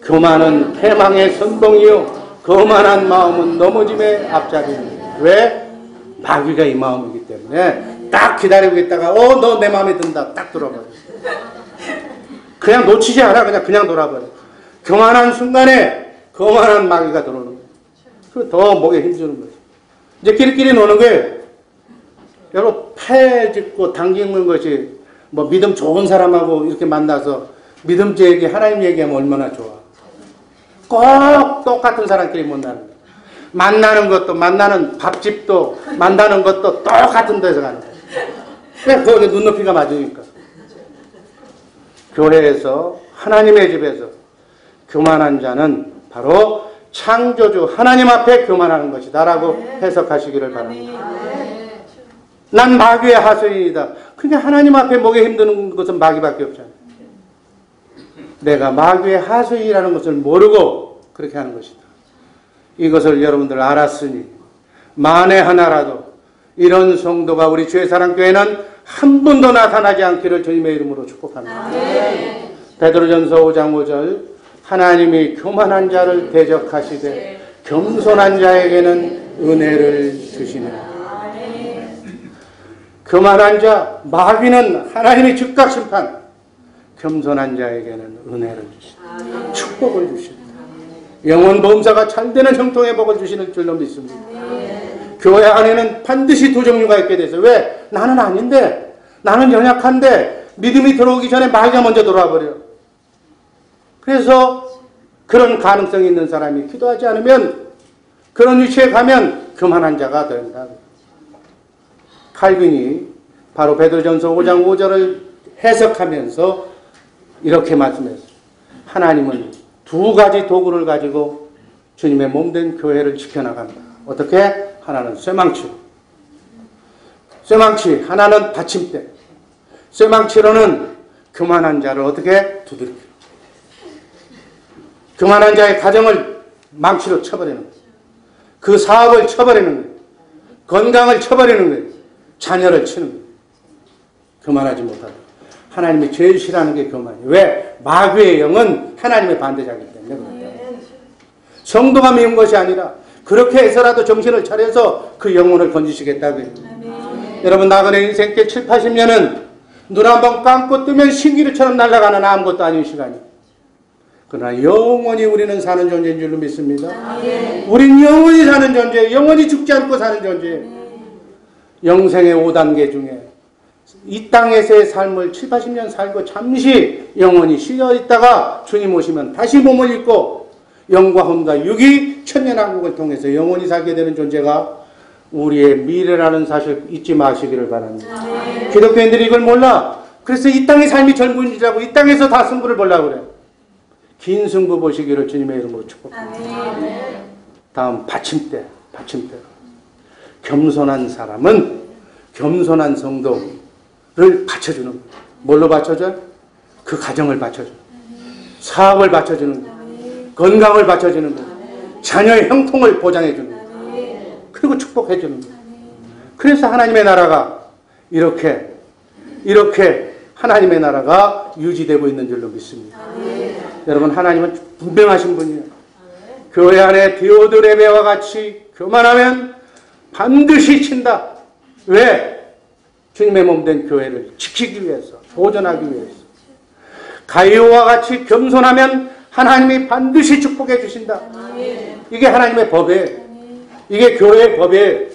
Speaker 1: 교만은 패망의 선봉이요 거만한 마음은 넘어짐의 앞잡이입니다. 왜? 마귀가 이 마음이기 때문에 딱 기다리고 있다가 너 내 마음에 든다. 딱 돌아버려. 그냥 놓치지 않아. 그냥 돌아버려. 교만한 순간에 거만한 마귀가 들어오는 거예요. 그리고 더 목에 힘주는 거죠. 이제 끼리끼리 노는 거예요. 여러분 패 짚고 당기는 것이 뭐 믿음 좋은 사람하고 이렇게 만나서 믿음 얘기 하나님 얘기하면 얼마나 좋아. 꼭 똑같은 사람끼리 만나는 거예요. 만나는 밥집도 만나는 것도 똑같은 데서 가는 거예요. 왜? 거기 눈높이가 맞으니까. 교회에서 하나님의 집에서 교만한 자는 바로 창조주 하나님 앞에 교만하는 것이다 라고 해석하시기를 바랍니다. 난 마귀의 하수인이다. 그러니까 하나님 앞에 목에 힘드는 것은 마귀밖에 없잖아요. 내가 마귀의 하수인이라는 것을 모르고 그렇게 하는 것이다. 이것을 여러분들 알았으니 만에 하나라도 이런 성도가 우리 주의사랑교회는 한 번도 나타나지 않기를 주님의 이름으로 축복합니다. 베드로전서 5장 5절 하나님이 교만한 자를 대적하시되 겸손한 자에게는 은혜를 주시네. 교만한 자, 마귀는 하나님이 즉각 심판, 겸손한 자에게는 은혜를 주신다. 축복을 주신다. 영원 보험사가 참되는 형통의 복을 주시는 줄로 믿습니다. 교회 안에는 반드시 두 종류가 있게 돼서 왜? 나는 아닌데, 나는 연약한데 믿음이 들어오기 전에 마귀가 먼저 돌아와 버려요. 그래서 그런 가능성이 있는 사람이 기도하지 않으면 그런 위치에 가면 교만한 자가 된다. 칼빈이 바로 베드로전서 5장 5절을 해석하면서 이렇게 말씀했어요. 하나님은 두 가지 도구를 가지고 주님의 몸된 교회를 지켜나간다. 어떻게? 하나는 쇠망치로. 쇠망치, 하나는 받침대. 쇠망치로는 교만한 자를 어떻게? 두드리고. 교만한 자의 가정을 망치로 쳐버리는 거예요. 그 사업을 쳐버리는 거예요. 건강을 쳐버리는 거예요. 자녀를 치는 거예요. 교만하지 못하다. 하나님이 제일 싫어하는 게 교만이에요. 왜? 마귀의 영은 하나님의 반대자이기 때문에 그렇다. 성도가 미운 것이 아니라 그렇게 해서라도 정신을 차려서 그 영혼을 건지시겠다고요. 여러분 나그네 인생께 7, 80년은 눈 한 번 감고 뜨면 신기루처럼 날아가는 아무것도 아닌 시간이에요. 그러나 영원히 우리는 사는 존재인 줄로 믿습니다. 우린 영원히 사는 존재예요. 영원히 죽지 않고 사는 존재예요. 영생의 5단계 중에 이 땅에서의 삶을 7, 80년 살고 잠시 영원히 쉬어 있다가 주님 오시면 다시 몸을 입고 영과 혼과 육이 천년왕국을 통해서 영원히 살게 되는 존재가 우리의 미래라는 사실 잊지 마시기를 바랍니다. 기독교인들이 이걸 몰라. 그래서 이 땅의 삶이 전부인이라고 이 땅에서 다 승부를 보려고 그래요. 긴 승부 보시기를 주님의 이름으로 축복합니다. 다음 받침대. 겸손한 사람은 겸손한 성도를 받쳐주는 거예요. 뭘로 받쳐줘요? 그 가정을 받쳐줘요. 사업을 받쳐주는 거예요. 건강을 받쳐주는 거예요. 자녀의 형통을 보장해주는 거예요. 그리고 축복해주는 거예요. 그래서 하나님의 나라가 이렇게 하나님의 나라가 유지되고 있는 줄로 믿습니다. 여러분, 하나님은 분명하신 분이에요. 교회 안에 디오드레베와 같이 교만하면 반드시 친다. 왜? 주님의 몸된 교회를 지키기 위해서, 보존하기 위해서. 가이오와 같이 겸손하면 하나님이 반드시 축복해 주신다. 이게 하나님의 법이에요. 이게 교회의 법이에요.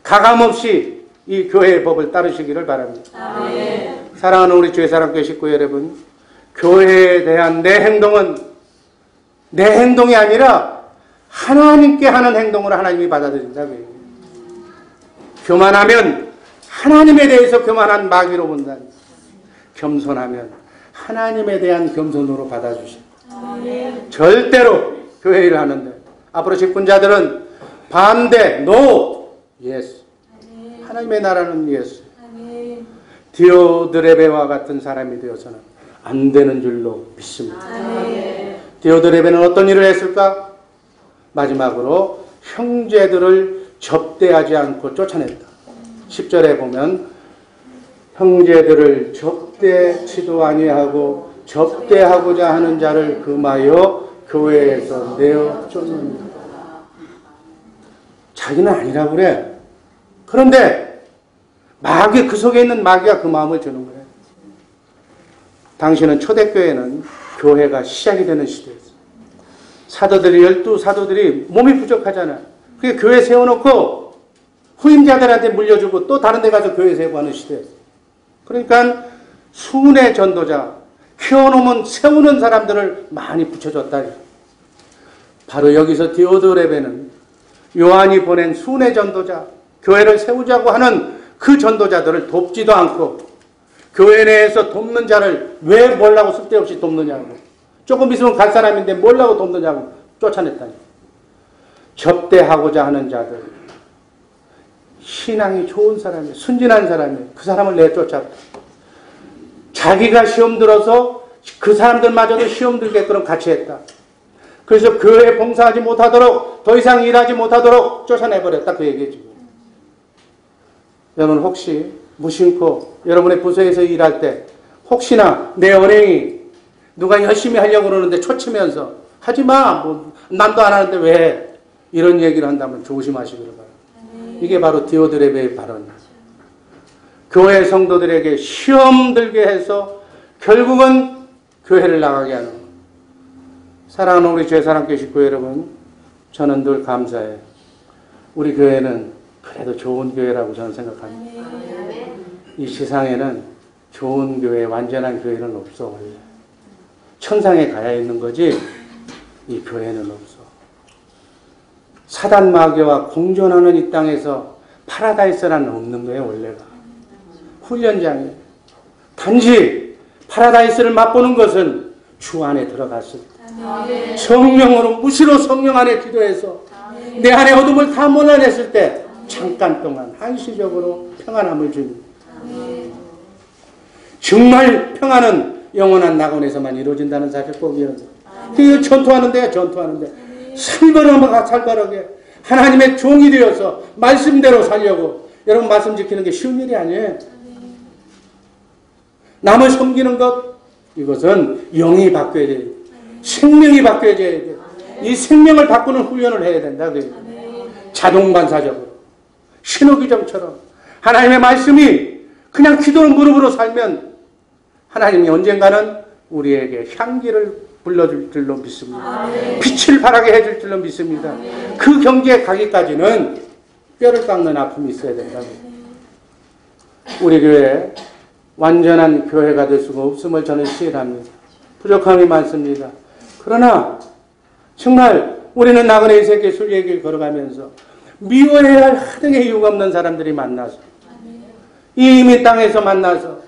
Speaker 1: 가감없이 이 교회의 법을 따르시기를 바랍니다. 사랑하는 우리 주의 사랑교회 식구 여러분, 교회에 대한 내 행동은 내 행동이 아니라 하나님께 하는 행동으로 하나님이 받아들인다고 해요. 교만하면 하나님에 대해서 교만한 마귀로 본다. 겸손하면 하나님에 대한 겸손으로 받아주신다. 절대로 교회 일을 하는데 앞으로 직분자들은 반대, no, yes. 하나님의 나라는 yes. 디오드레베와 같은 사람이 되어서는 안 되는 줄로 믿습니다. 디오드레베는 어떤 일을 했을까? 마지막으로 형제들을 접대하지 않고 쫓아냈다. 10절에 보면 형제들을 접대치도 아니하고 접대하고자 하는 자를 금하여 교회에서 내어 쫓는다. 자기는 아니라고 그래. 그런데 마귀, 그 속에 있는 마귀가 그 마음을 주는 거예요. 당시는 초대교회는 교회가 시작이 되는 시대였어요. 사도들이, 12사도들이 몸이 부족하잖아요. 그게 교회 세워놓고 후임자들한테 물려주고 또 다른 데 가서 교회 세우고 하는 시대였어요. 그러니까 순회 전도자, 키워놓으면 세우는 사람들을 많이 붙여줬다. 바로 여기서 디오드레베는 요한이 보낸 순회 전도자, 교회를 세우자고 하는 그 전도자들을 돕지도 않고 교회 내에서 돕는 자를 왜 뭐라고 쓸데없이 돕느냐고, 조금 있으면 갈 사람인데 뭐라고 돕느냐고 쫓아냈다니. 접대하고자 하는 자들, 신앙이 좋은 사람이, 순진한 사람이 그 사람을 내쫓았다. 자기가 시험 들어서 그 사람들마저도 시험 들게끔 같이 했다. 그래서 교회에 봉사하지 못하도록, 더 이상 일하지 못하도록 쫓아내버렸다. 그 얘기죠. 여러분, 혹시 무심코 여러분의 부서에서 일할 때 혹시나 내 언행이 누가 열심히 하려고 그러는데 초치면서 하지마, 뭐 남도 안 하는데 왜, 이런 얘기를 한다면 조심하시기를 바랍니다. 이게 바로 디오드레베의 발언이에요. 교회 성도들에게 시험 들게 해서 결국은 교회를 나가게 하는 거예요. 사랑하는 우리 죄사랑교회 식구 여러분, 저는 늘 감사해요. 우리 교회는 그래도 좋은 교회라고 저는 생각합니다. 이 세상에는 좋은 교회, 완전한 교회는 없어. 원래. 천상에 가야 있는 거지 이 교회는 없어. 사단 마귀와 공존하는 이 땅에서 파라다이스라는 없는 거예요. 원래가 훈련장이에요. 단지 파라다이스를 맛보는 것은 주 안에 들어갔을 때, 성령으로, 무시로 성령 안에 기도해서 내 안에 어둠을 다 몰아냈을 때 잠깐 동안 한시적으로 평안함을 줍니다. 정말 평안은 영원한 낙원에서만 이루어진다는 사실 꼭 이해합니다. 그 전투하는데 살벌하게 하나님의 종이 되어서 말씀대로 살려고, 여러분 말씀 지키는 게 쉬운 일이 아니에요. 남을 섬기는 것, 이것은 영이 바뀌어야 돼요. 생명이 바뀌어야 돼요. 이 생명을 바꾸는 훈련을 해야 된다. 자동반사적으로 신호기정처럼 하나님의 말씀이 그냥 기도를 무릎으로 살면 하나님이 언젠가는 우리에게 향기를 불러줄 줄로 믿습니다. 빛을 발하게 해줄 줄로 믿습니다. 그 경지에 가기까지는 뼈를 깎는 아픔이 있어야 된다고. 우리 교회 완전한 교회가 될 수가 없음을 저는 시인합니다. 부족함이 많습니다. 그러나 정말 우리는 나그네의 세계 순례의 길 걸어가면서 미워해야 할 하등의 이유가 없는 사람들이 만나서, 이 이민 땅에서 만나서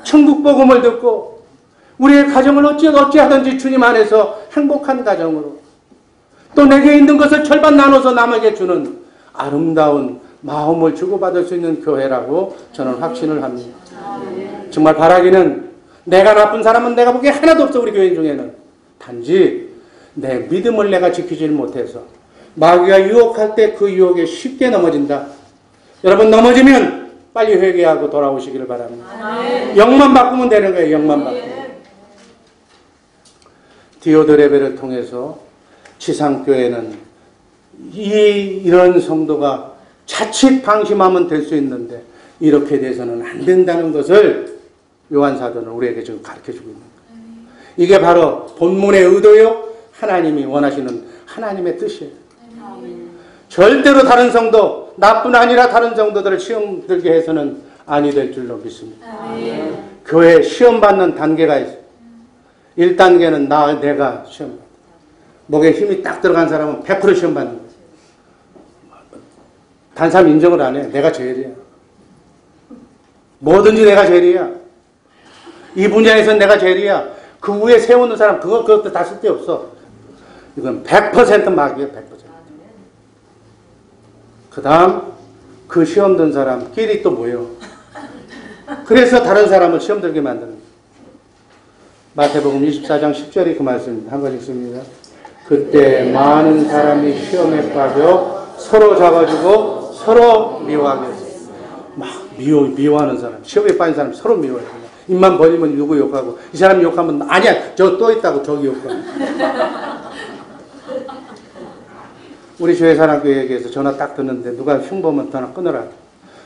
Speaker 1: 천국 복음을 듣고 우리의 가정을 어찌하든지 주님 안에서 행복한 가정으로, 또 내게 있는 것을 절반 나눠서 남에게 주는 아름다운 마음을 주고받을 수 있는 교회라고 저는 확신을 합니다. 정말 바라기는, 내가 나쁜 사람은 내가 보기에 하나도 없어. 우리 교인 중에는 단지 내 믿음을 내가 지키질 못해서 마귀가 유혹할 때 그 유혹에 쉽게 넘어진다. 여러분, 넘어지면 빨리 회개하고 돌아오시기를 바랍니다. 영만 바꾸면 되는 거예요. 영만 바꾸면. 디오드 레벨을 통해서 지상교회는 이런 성도가 자칫 방심하면 될 수 있는데 이렇게 돼서는 안 된다는 것을 요한사도는 우리에게 지금 가르쳐주고 있는 거예요. 이게 바로 본문의 의도요, 하나님이 원하시는 하나님의 뜻이에요. 절대로 다른 성도, 나뿐 아니라 다른 성도들을 시험 들게 해서는 아니 될 줄로 믿습니다. 교회에 시험 받는 단계가 있어요. 1단계는 내가 시험 받는, 목에 힘이 딱 들어간 사람은 100% 시험 받는 거예요. 다른 사람 인정을 안 해. 내가 제일이야. 뭐든지 내가 제일이야. 이 분야에서는 내가 제일이야. 그 위에 세우는 사람, 그것도 다 쓸데없어. 이건 100% 마귀예요. 100%. 그 다음 그 시험 든 사람끼리 또 모여. 그래서 다른 사람을 시험 들게 만드는 거예요. 마태복음 24장 10절이 그 말씀입니다. 한 번 읽습니다. 그때 많은 사람이 시험에 빠져 서로 잡아주고 서로 미워하게 했어요. 막 미워하는 사람, 시험에 빠진 사람 서로 미워해요. 입만 벌리면 누구 욕하고, 이 사람 욕하면 아니야, 저 또 있다고 저기 욕하고. 우리 교회 사람교회에게서 전화 딱 듣는데 누가 흉보면 전화 끊으라.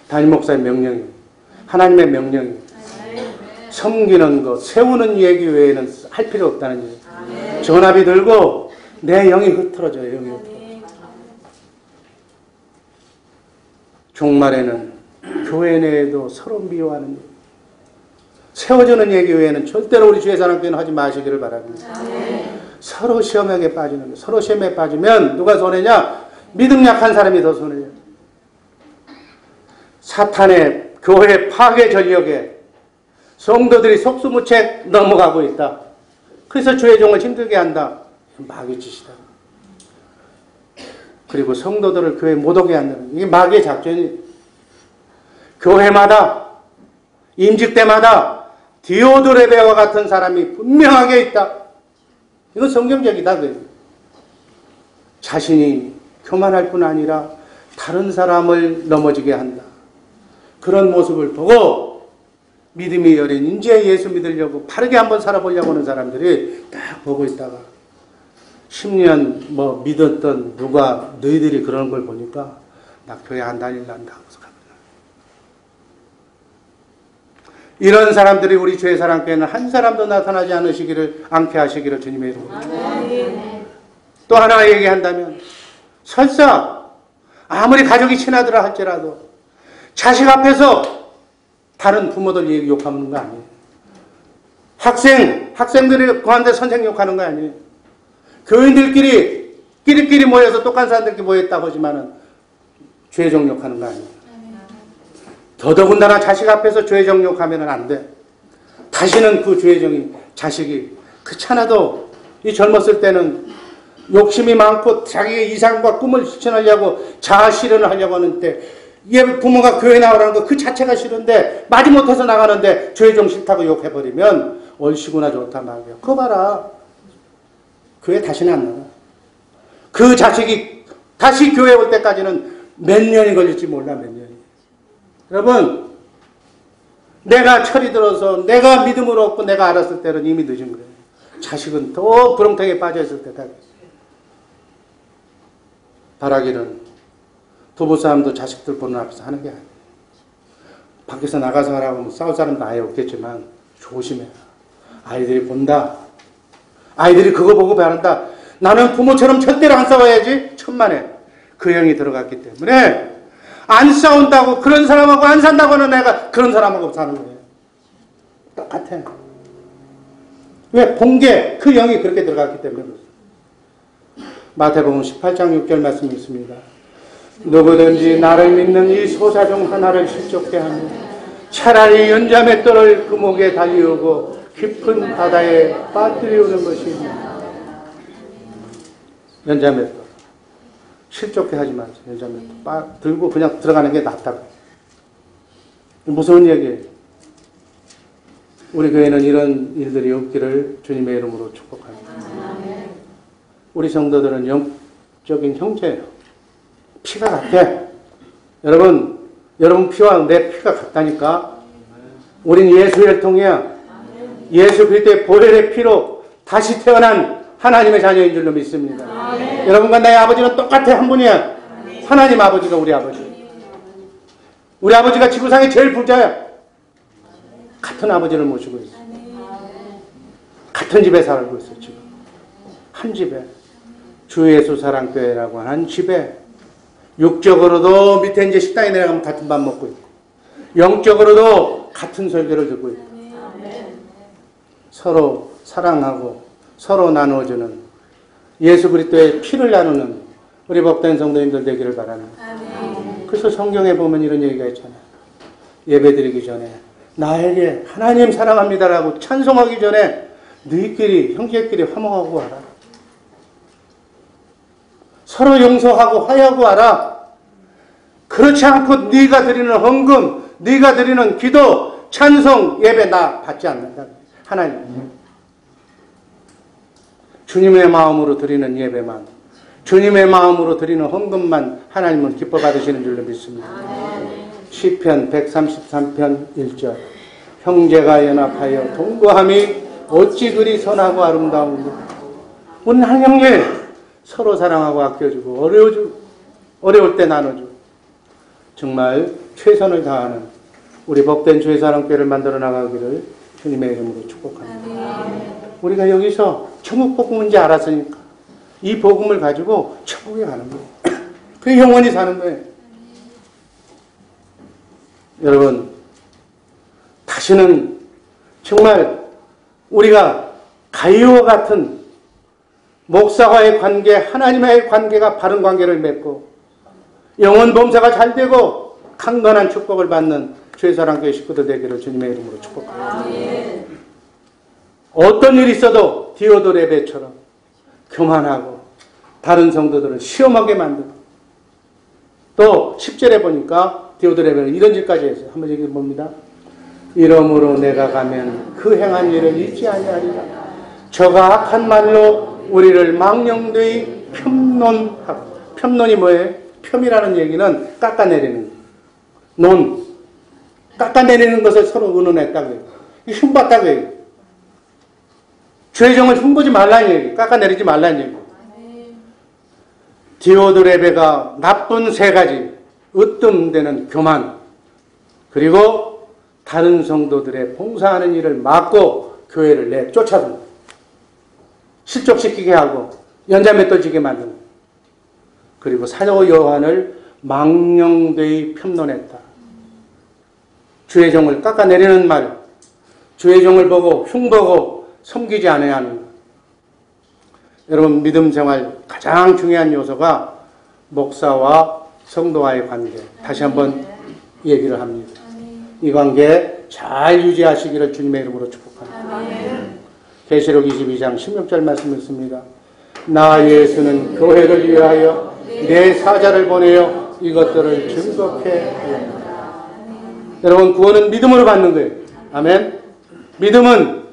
Speaker 1: 담임 목사의 명령이에요. 하나님의 명령이에요. 섬기는 것, 세우는 얘기 외에는 할 필요 없다는 얘기예요. 전화비 들고 내 영이 흐트러져요. 영이 흐트러져. 종말에는 교회 내에도 서로 미워하는 일, 세워주는 얘기 외에는 절대로 우리 주의 사람교회는 하지 마시기를 바랍니다. 서로 시험에 빠지는 거예요. 서로 시험에 빠지면 누가 손해냐? 믿음 약한 사람이 더 손해요. 사탄의 교회 파괴 전력에 성도들이 속수무책 넘어가고 있다. 그래서 주의 종을 힘들게 한다. 마귀 짓이다. 그리고 성도들을 교회에 못 오게 한다는, 이게 마귀의 작전이, 교회마다 임직 때마다 디오드 레베와 같은 사람이 분명하게 있다. 이건 성경적이다. 자신이 교만할 뿐 아니라 다른 사람을 넘어지게 한다. 그런 모습을 보고 믿음이 여린, 이제 예수 믿으려고 바르게 한번 살아보려고 하는 사람들이 딱 보고 있다가 10년 믿었던 누가 너희들이 그러는 걸 보니까 나 교회 안 다닐란다. 이런 사람들이 우리 주의 사랑교회는 한 사람도 나타나지 않게 하시기를 주님의 이름으로 축원합니다. 또 하나 얘기한다면, 설사 아무리 가족이 친하더라 할지라도 자식 앞에서 다른 부모들 욕하는 거 아니에요. 학생들이 그한테 선생 욕하는 거 아니에요. 교인들끼리 모여서 똑같은 사람들끼리 모였다고 하지만은 죄종 욕하는 거 아니에요. 더더군다나 자식 앞에서 죄종 욕하면 안 돼. 다시는 그 죄종이, 자식이, 그렇잖아도 이 젊었을 때는 욕심이 많고 자기의 이상과 꿈을 실천하려고 자아 실현을 하려고 하는데, 얘 부모가 교회 나오라는 거 그 자체가 싫은데 마지못해서 나가는데 죄종 싫다고 욕해버리면 얼씨구나 좋다 말이야. 그거 봐라. 교회 다시는 안 나가. 그 자식이 다시 교회 올 때까지는 몇 년이 걸릴지 몰라. 몇 년이. 여러분, 내가 철이 들어서 내가 믿음으로 얻고 내가 알았을 때는 이미 늦은 거예요. 자식은 더 구렁텅이에 빠져있을 때다. 바라기는 부부싸움도 자식들 보는 앞에서 하는 게 아니에요. 밖에서 나가서 하라고 하면 싸울 사람도 아예 없겠지만 조심해라. 아이들이 본다. 아이들이 그거 보고 배운다. 나는 부모처럼 절대로 안 싸워야지. 천만에 그 영이 들어갔기 때문에 안 싸운다고, 그런 사람하고 안 산다고 하는 애가 그런 사람하고 사는 거예요. 똑같아. 왜? 본게 그 영이 그렇게 들어갔기 때문에. 마태복음 18장 6절 말씀이 있습니다. 누구든지 나를 믿는 이 소사 중 하나를 실족케 하면 차라리 연자맷돌을 그 목에 달리우고 깊은 바다에 빠뜨리우는 것입니다. 연자맷돌. 실족해 하지 마세요. 연자맷돌. 들고 그냥 들어가는 게 낫다고. 무서운 얘기예요. 우리 교회는 이런 일들이 없기를 주님의 이름으로 축복합니다. 우리 성도들은 영적인 형제예요. 피가 같아. 여러분 피와 내 피가 같다니까. 우린 예수의 통이야. 예수 그리스도의 보혈의 피로 다시 태어난 하나님의 자녀인 줄로 믿습니다. 아멘. 여러분과 나의 아버지는 똑같아. 한 분이야. 아멘. 하나님 아버지가 우리 아버지. 우리 아버지가 지구상의 제일 부자야. 같은 아버지를 모시고 있어. 같은 집에 살고 있어 지금. 한 집에. 주 예수 사랑교회라고 하는 집에 육적으로도 밑에 이제 식당에 내려가면 같은 밥 먹고 있고 영적으로도 같은 설교를 듣고 있고 서로 사랑하고 서로 나누어주는 예수 그리스도의 피를 나누는 우리 복된 성도님들 되기를 바랍니다. 그래서 성경에 보면 이런 얘기가 있잖아요. 예배드리기 전에 나에게 하나님 사랑합니다라고 찬송하기 전에 너희끼리 형제끼리 화목하고 와라. 서로 용서하고 화해하고 와라. 그렇지 않고 네가 드리는 헌금, 네가 드리는 기도, 찬송, 예배 나 받지 않는다. 하나님. 주님의 마음으로 드리는 예배만, 주님의 마음으로 드리는 헌금만 하나님은 기뻐 받으시는 줄로 믿습니다. 시편 133편 1절. 형제가 연합하여 동거함이 어찌 그리 선하고 아름다운가. 우리는 한 형제 서로 사랑하고 아껴주고 어려울 때 나눠주고 정말 최선을 다하는 우리 복된 주의 사랑교회를 만들어 나가기를 주님의 이름으로 축복합니다. 우리가 여기서 천국 복음인지 알았으니까 이 복음을 가지고 천국에 가는 거예요. 그 영원히 사는 거예요. 여러분 다시는 정말 우리가 가이오와 같은 목사와의 관계, 하나님과의 관계가 바른 관계를 맺고 영혼 범사가 잘 되고 강건한 축복을 받는 주의 사랑교회 식구들 되기를 주님의 이름으로 축복합니다. 어떤 일이 있어도 디오도 예배처럼 교만하고 다른 성도들을 시험하게 만들고 또 10절에 보니까 디오도 예배는 이런 질까지 했어요. 한번 얘기해 봅니다. 이러므로 내가 가면 그 행한 일을 잊지 아니하리라. 저가 악한 말로 우리를 망령되이 편론하고. 편론이 뭐예요? 폄이라는 얘기는 깎아내리는 논. 깎아내리는 것을 서로 의논했다고 해요. 흉봤다고 해요. 죄정을 흉보지 말라는 얘기. 깎아내리지 말라는 얘기. 디오드레베가 나쁜 세 가지. 으뜸되는 교만. 그리고 다른 성도들의 봉사하는 일을 막고 교회를 내쫓아서 실족시키게 하고 연자맷돌 지게 만드는. 그리고 사도 요한을 망령되이 편론했다. 주의 종을 깎아내리는 말, 주의 종을 보고 흉보고 섬기지 않아야 하는 것. 여러분 믿음 생활 가장 중요한 요소가 목사와 성도와의 관계. 다시 한번 얘기를 합니다. 이 관계 잘 유지하시기를 주님의 이름으로 축복합니다. 계시록 22장 16절 말씀 읽습니다. 나 예수는 교회를 위하여 내 사자를 보내어 이것들을 증거케 하였다. 여러분 구원은 믿음으로 받는 거예요. 아멘. 믿음은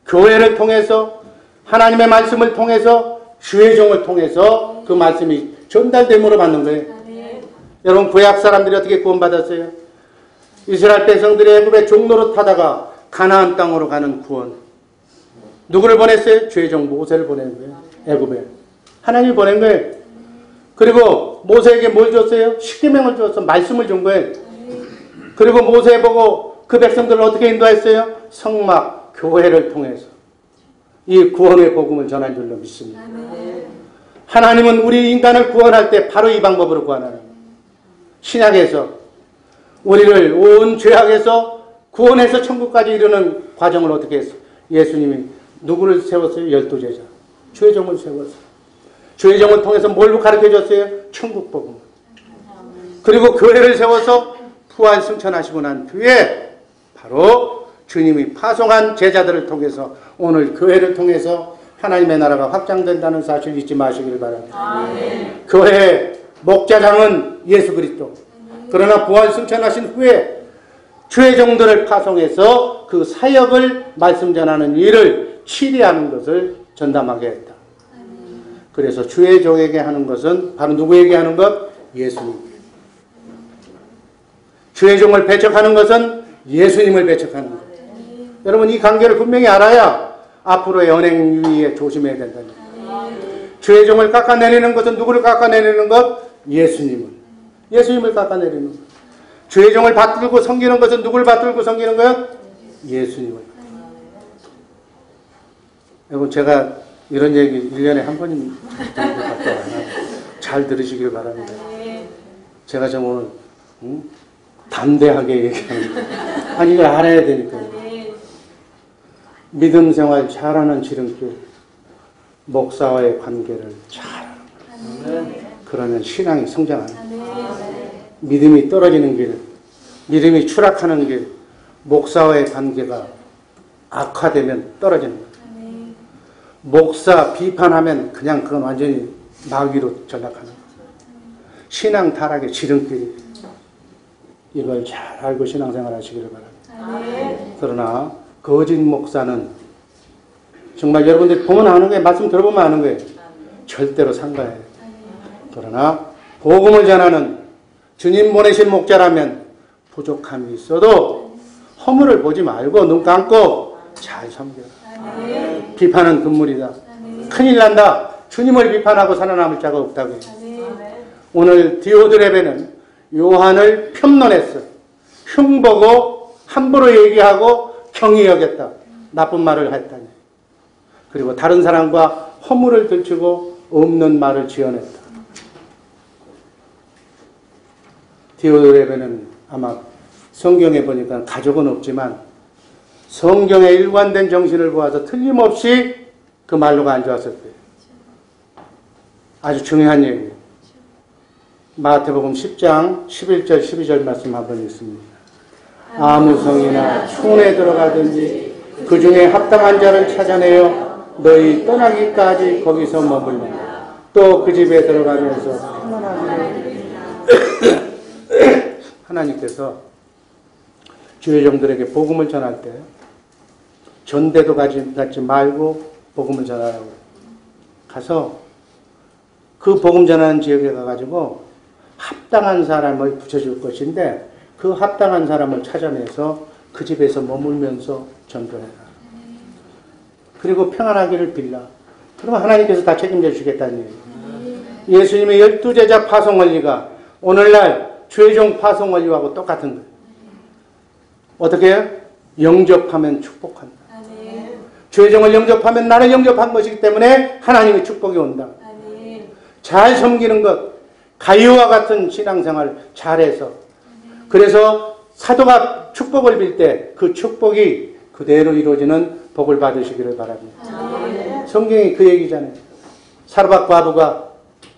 Speaker 1: 교회를 통해서 하나님의 말씀을 통해서 주의 종을 통해서 그 말씀이 전달됨으로 받는 거예요. 여러분 구약 사람들이 어떻게 구원받았어요? 이스라엘 백성들이 애굽의 종노릇 하다가 가나안 땅으로 가는 구원. 누구를 보냈어요? 주의 종 모세를 보낸 거예요. 애굽에. 하나님이 보낸 거예요. 그리고 모세에게 뭘 줬어요? 십계명을 줬어. 말씀을 준 거예요. 그리고 모세 보고 그 백성들을 어떻게 인도했어요? 성막, 교회를 통해서 이 구원의 복음을 전할 줄로 믿습니다. 하나님은 우리 인간을 구원할 때 바로 이 방법으로 구원하는 거예요. 신약에서 우리를 온 죄악에서 구원해서 천국까지 이르는 과정을 어떻게 했어요? 예수님이 누구를 세웠어요? 12제자. 주의 종을 세웠어요. 주의 종을 통해서 뭘 가르쳐줬어요? 천국 복음. 그리고 교회를 세워서 부활 승천하시고 난 뒤에 바로 주님이 파송한 제자들을 통해서 오늘 교회를 통해서 하나님의 나라가 확장된다는 사실 잊지 마시길 바랍니다. 아멘. 교회의 목자장은 예수 그리스도. 그러나 부활 승천하신 후에 주의 종들을 파송해서 그 사역을 말씀 전하는 일을 치리하는 것을 전담하게 했다. 그래서 주의 종에게 하는 것은 바로 누구에게 하는 것? 예수님. 주의 종을 배척하는 것은 예수님을 배척하는 것. 여러분 이 관계를 분명히 알아야 앞으로의 언행 유의에 조심해야 된다는 거예요. 주의 종을 깎아내리는 것은 누구를 깎아내리는 것? 예수님을. 예수님을 깎아내리는 것. 주의 종을 받들고 섬기는 것은 누구를 받들고 섬기는 거예요? 예수님을. 여러분 제가 이런 얘기 1년에 한 번쯤 잘 들으시길 바랍니다. 제가 좀 오늘 담대하게 얘기합니다. 아니 이걸 알아야 되니까요. 믿음 생활 잘하는 지름길, 목사와의 관계를 잘하는 거예요. 그러면 신앙이 성장하는 거예요. 믿음이 떨어지는 길, 믿음이 추락하는 길, 목사와의 관계가 악화되면 떨어지는 거예요. 목사 비판하면 그냥 그건 완전히 마귀로 전락하는 거예요. 신앙 타락의 지름길이. 이걸 잘 알고 신앙생활 하시기를 바랍니다. 그러나 거짓 목사는 정말 여러분들이 보면 아는 거예요. 말씀 들어보면 아는 거예요. 절대로 상가해요. 그러나 복음을 전하는 주님 보내신 목자라면 부족함이 있어도 허물을 보지 말고 눈 감고 잘 섬겨라. 비판은 금물이다. 큰일 난다. 주님을 비판하고 살아남을 자가 없다고요. 오늘 디오드레베는 요한을 폄론했어. 흉보고 함부로 얘기하고 경히 여겼다. 나쁜 말을 했다니. 그리고 다른 사람과 허물을 들추고 없는 말을 지어냈다. 디오드레베는 아마 성경에 보니까 가족은 없지만 성경의 일관된 정신을 보아서 틀림없이 그 말로가 안 좋았을 거예요. 아주 중요한 얘기예요. 마태복음 10장 11절 12절 말씀 한번 읽습니다. 아무 성이나 촌에 들어가든지 그 중에 합당한 자를 찾아내어 너희 떠나기까지 거기서 머물라. 또 그 집에 들어가면서 평안하기를. 하나님께서 주의 종들에게 복음을 전할 때 전대도 갖지 말고 복음을 전하라고 가서 그 복음 전하는 지역에 가가지고 합당한 사람을 붙여줄 것인데 그 합당한 사람을 찾아내서 그 집에서 머물면서 전도해라. 그리고 평안하기를 빌라. 그러면 하나님께서 다 책임져 주시겠다는 얘기예요. 예수님의 12제자 파송 원리가 오늘날 주의 종 파송 원리하고 똑같은 거예요. 어떻게 해요? 영접하면 축복한다. 주의 종을 영접하면 나를 영접한 것이기 때문에 하나님의 축복이 온다. 잘 섬기는 것, 가위와 같은 신앙생활 잘해서 그래서 사도가 축복을 빌 때 그 축복이 그대로 이루어지는 복을 받으시기를 바랍니다. 성경이 그 얘기잖아요. 사르밧 과부가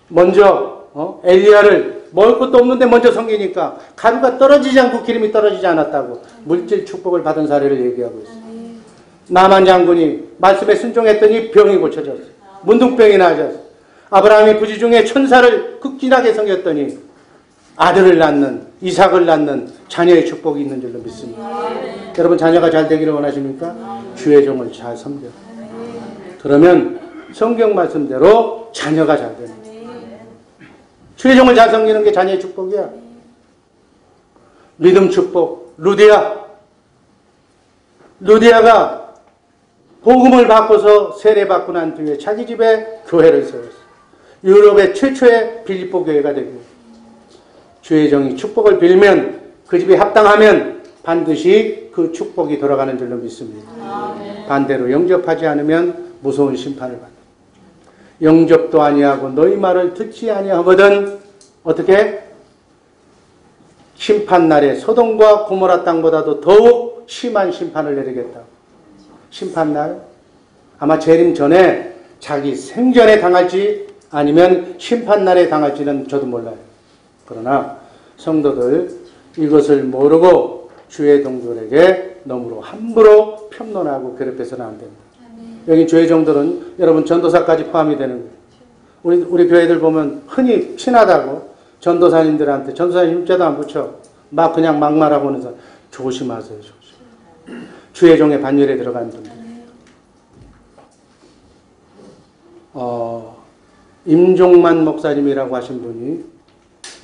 Speaker 1: 먼저 엘리야를 먹을 것도 없는데 먼저 섬기니까 가루가 떨어지지 않고 기름이 떨어지지 않았다고 물질 축복을 받은 사례를 얘기하고 있어요. 나만 장군이 말씀에 순종했더니 병이 고쳐졌어요. 문둥병이 나아졌어요. 아브라함이 부지 중에 천사를 극진하게 섬겼더니 아들을 낳는, 이삭을 낳는 자녀의 축복이 있는 줄로 믿습니다. 여러분 자녀가 잘 되기를 원하십니까? 주의 종을 잘 섬겨. 그러면 성경 말씀대로 자녀가 잘 되는 거예요. 주의 종을 잘 섬기는 게 자녀의 축복이야. 믿음 축복. 루디아가 복음을 받고서 세례받고 난 뒤에 자기 집에 교회를 세웠어요. 유럽의 최초의 빌립보 교회가 되고 주의 종이 축복을 빌면 그 집이 합당하면 반드시 그 축복이 돌아가는 줄로 믿습니다. 반대로 영접하지 않으면 무서운 심판을 받는다. 영접도 아니하고 너희 말을 듣지 아니하거든 어떻게? 심판날에 소돔과 고모라 땅보다도 더욱 심한 심판을 내리겠다. 심판날 아마 재림 전에 자기 생전에 당할지 아니면 심판날에 당할지는 저도 몰라요. 그러나 성도들 이것을 모르고 주의 종들에게 너무로 함부로 편론하고 괴롭혀서는 안 됩니다. 여기 주의 종들은 여러분 전도사까지 포함이 되는 거예요. 우리 교회들 보면 흔히 친하다고 전도사님들한테 전도사님 힘자도 안 붙여 막 그냥 막말하고 하는 사람 조심하세요. 조심. 주의 종의 반열에 들어간 분들. 임종만 목사님이라고 하신 분이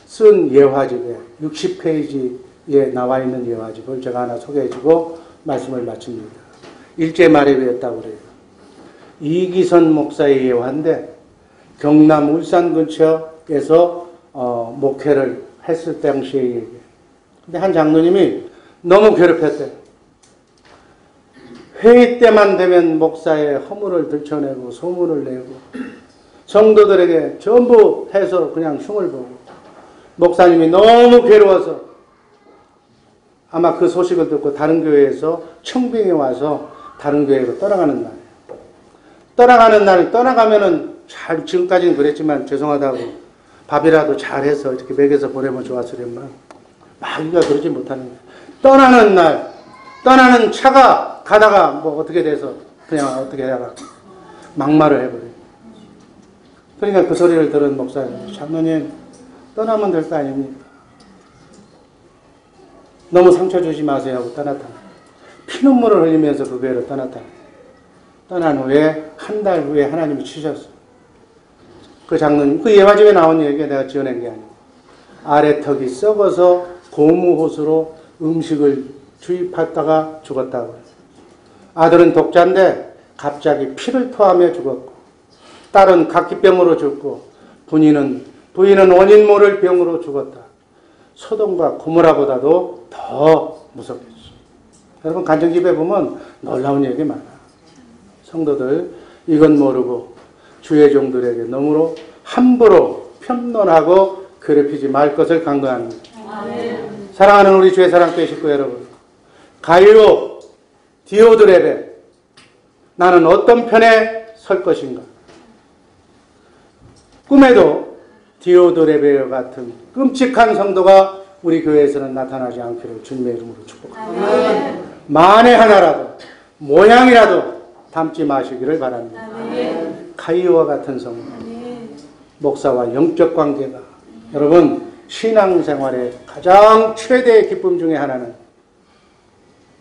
Speaker 1: 쓴 예화집에 60페이지에 나와 있는 예화집을 제가 하나 소개해주고 말씀을 마칩니다. 일제 말에 배웠다고 그래요. 이기선 목사의 예화인데 경남 울산 근처에서 목회를 했을 당시의 얘기예요. 근데 한 장로님이 너무 괴롭혔대요. 회의 때만 되면 목사의 허물을 들춰내고 소문을 내고 성도들에게 전부 해서 그냥 흉을 보고 목사님이 너무 괴로워서 아마 그 소식을 듣고 다른 교회에서 청빙에 와서 다른 교회로 떠나가는 날이에요. 떠나가는 날 떠나가면은 잘 지금까지는 그랬지만 죄송하다고 밥이라도 잘해서 이렇게 먹여서 보내면 좋았으련만 마귀가 그러지 못하는 거예요. 떠나는 날 떠나는 차가 가다가 뭐 어떻게 돼서 그냥 어떻게 하다가 막말을 해버려요. 그러니까 그 소리를 들은 목사님, 장로님 떠나면 될 거 아닙니까? 너무 상처 주지 마세요 하고 떠났다. 피눈물을 흘리면서 그 교회로 떠났다. 떠난 후에 한 달 후에 하나님이 치셨어요. 그 장로님, 그 예화집에 나온 얘기가 내가 지어낸 게 아니고 아래턱이 썩어서 고무호수로 음식을 주입했다가 죽었다고. 아들은 독자인데 갑자기 피를 토하며 죽었고 딸은 각기병으로 죽고 부인은 원인 모를 병으로 죽었다. 소돔과 고모라보다도 더 무섭겠죠. 여러분 간증집에 보면 놀라운 얘기 많아. 성도들 이건 모르고 주의 종들에게 너무로 함부로 편론하고 괴롭히지 말 것을 강구합니다. 사랑하는 우리 주의 사랑교회 식구 여러분, 가이오 디오드레베 나는 어떤 편에 설 것인가? 꿈에도 디오드레베와 같은 끔찍한 성도가 우리 교회에서는 나타나지 않기를 주님의 이름으로 축복합니다. 만에 하나라도 모양이라도 닮지 마시기를 바랍니다. 가이오와 같은 성도, 목사와 영적 관계가 여러분 신앙생활의 가장 최대의 기쁨 중에 하나는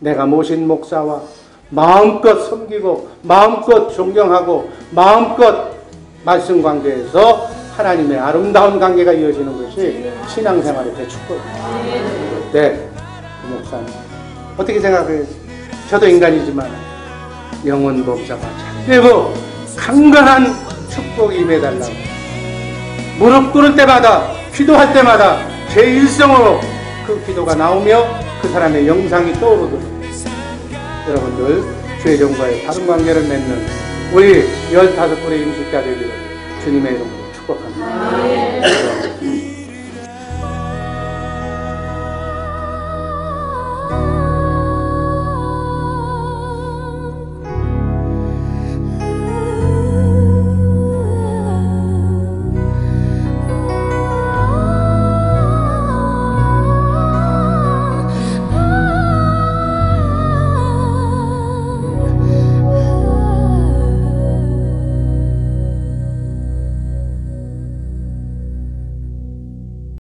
Speaker 1: 내가 모신 목사와 마음껏 섬기고 마음껏 존경하고 마음껏 말씀 관계에서 하나님의 아름다운 관계가 이어지는 것이 신앙생활의 대축복입니다. 네, 그 목사님 어떻게 생각해요? 저도 인간이지만 영혼 범사가 잘되고 강건한 축복이 임해달라고 무릎 꿇을 때마다 기도할 때마다 제 일성으로 그 기도가 나오며 그 사람의 영상이 떠오르도록 여러분들 주의 종과의 바른 관계를 맺는 우리 15분의 임식자 되기를 주님의 이름으로 축복합니다.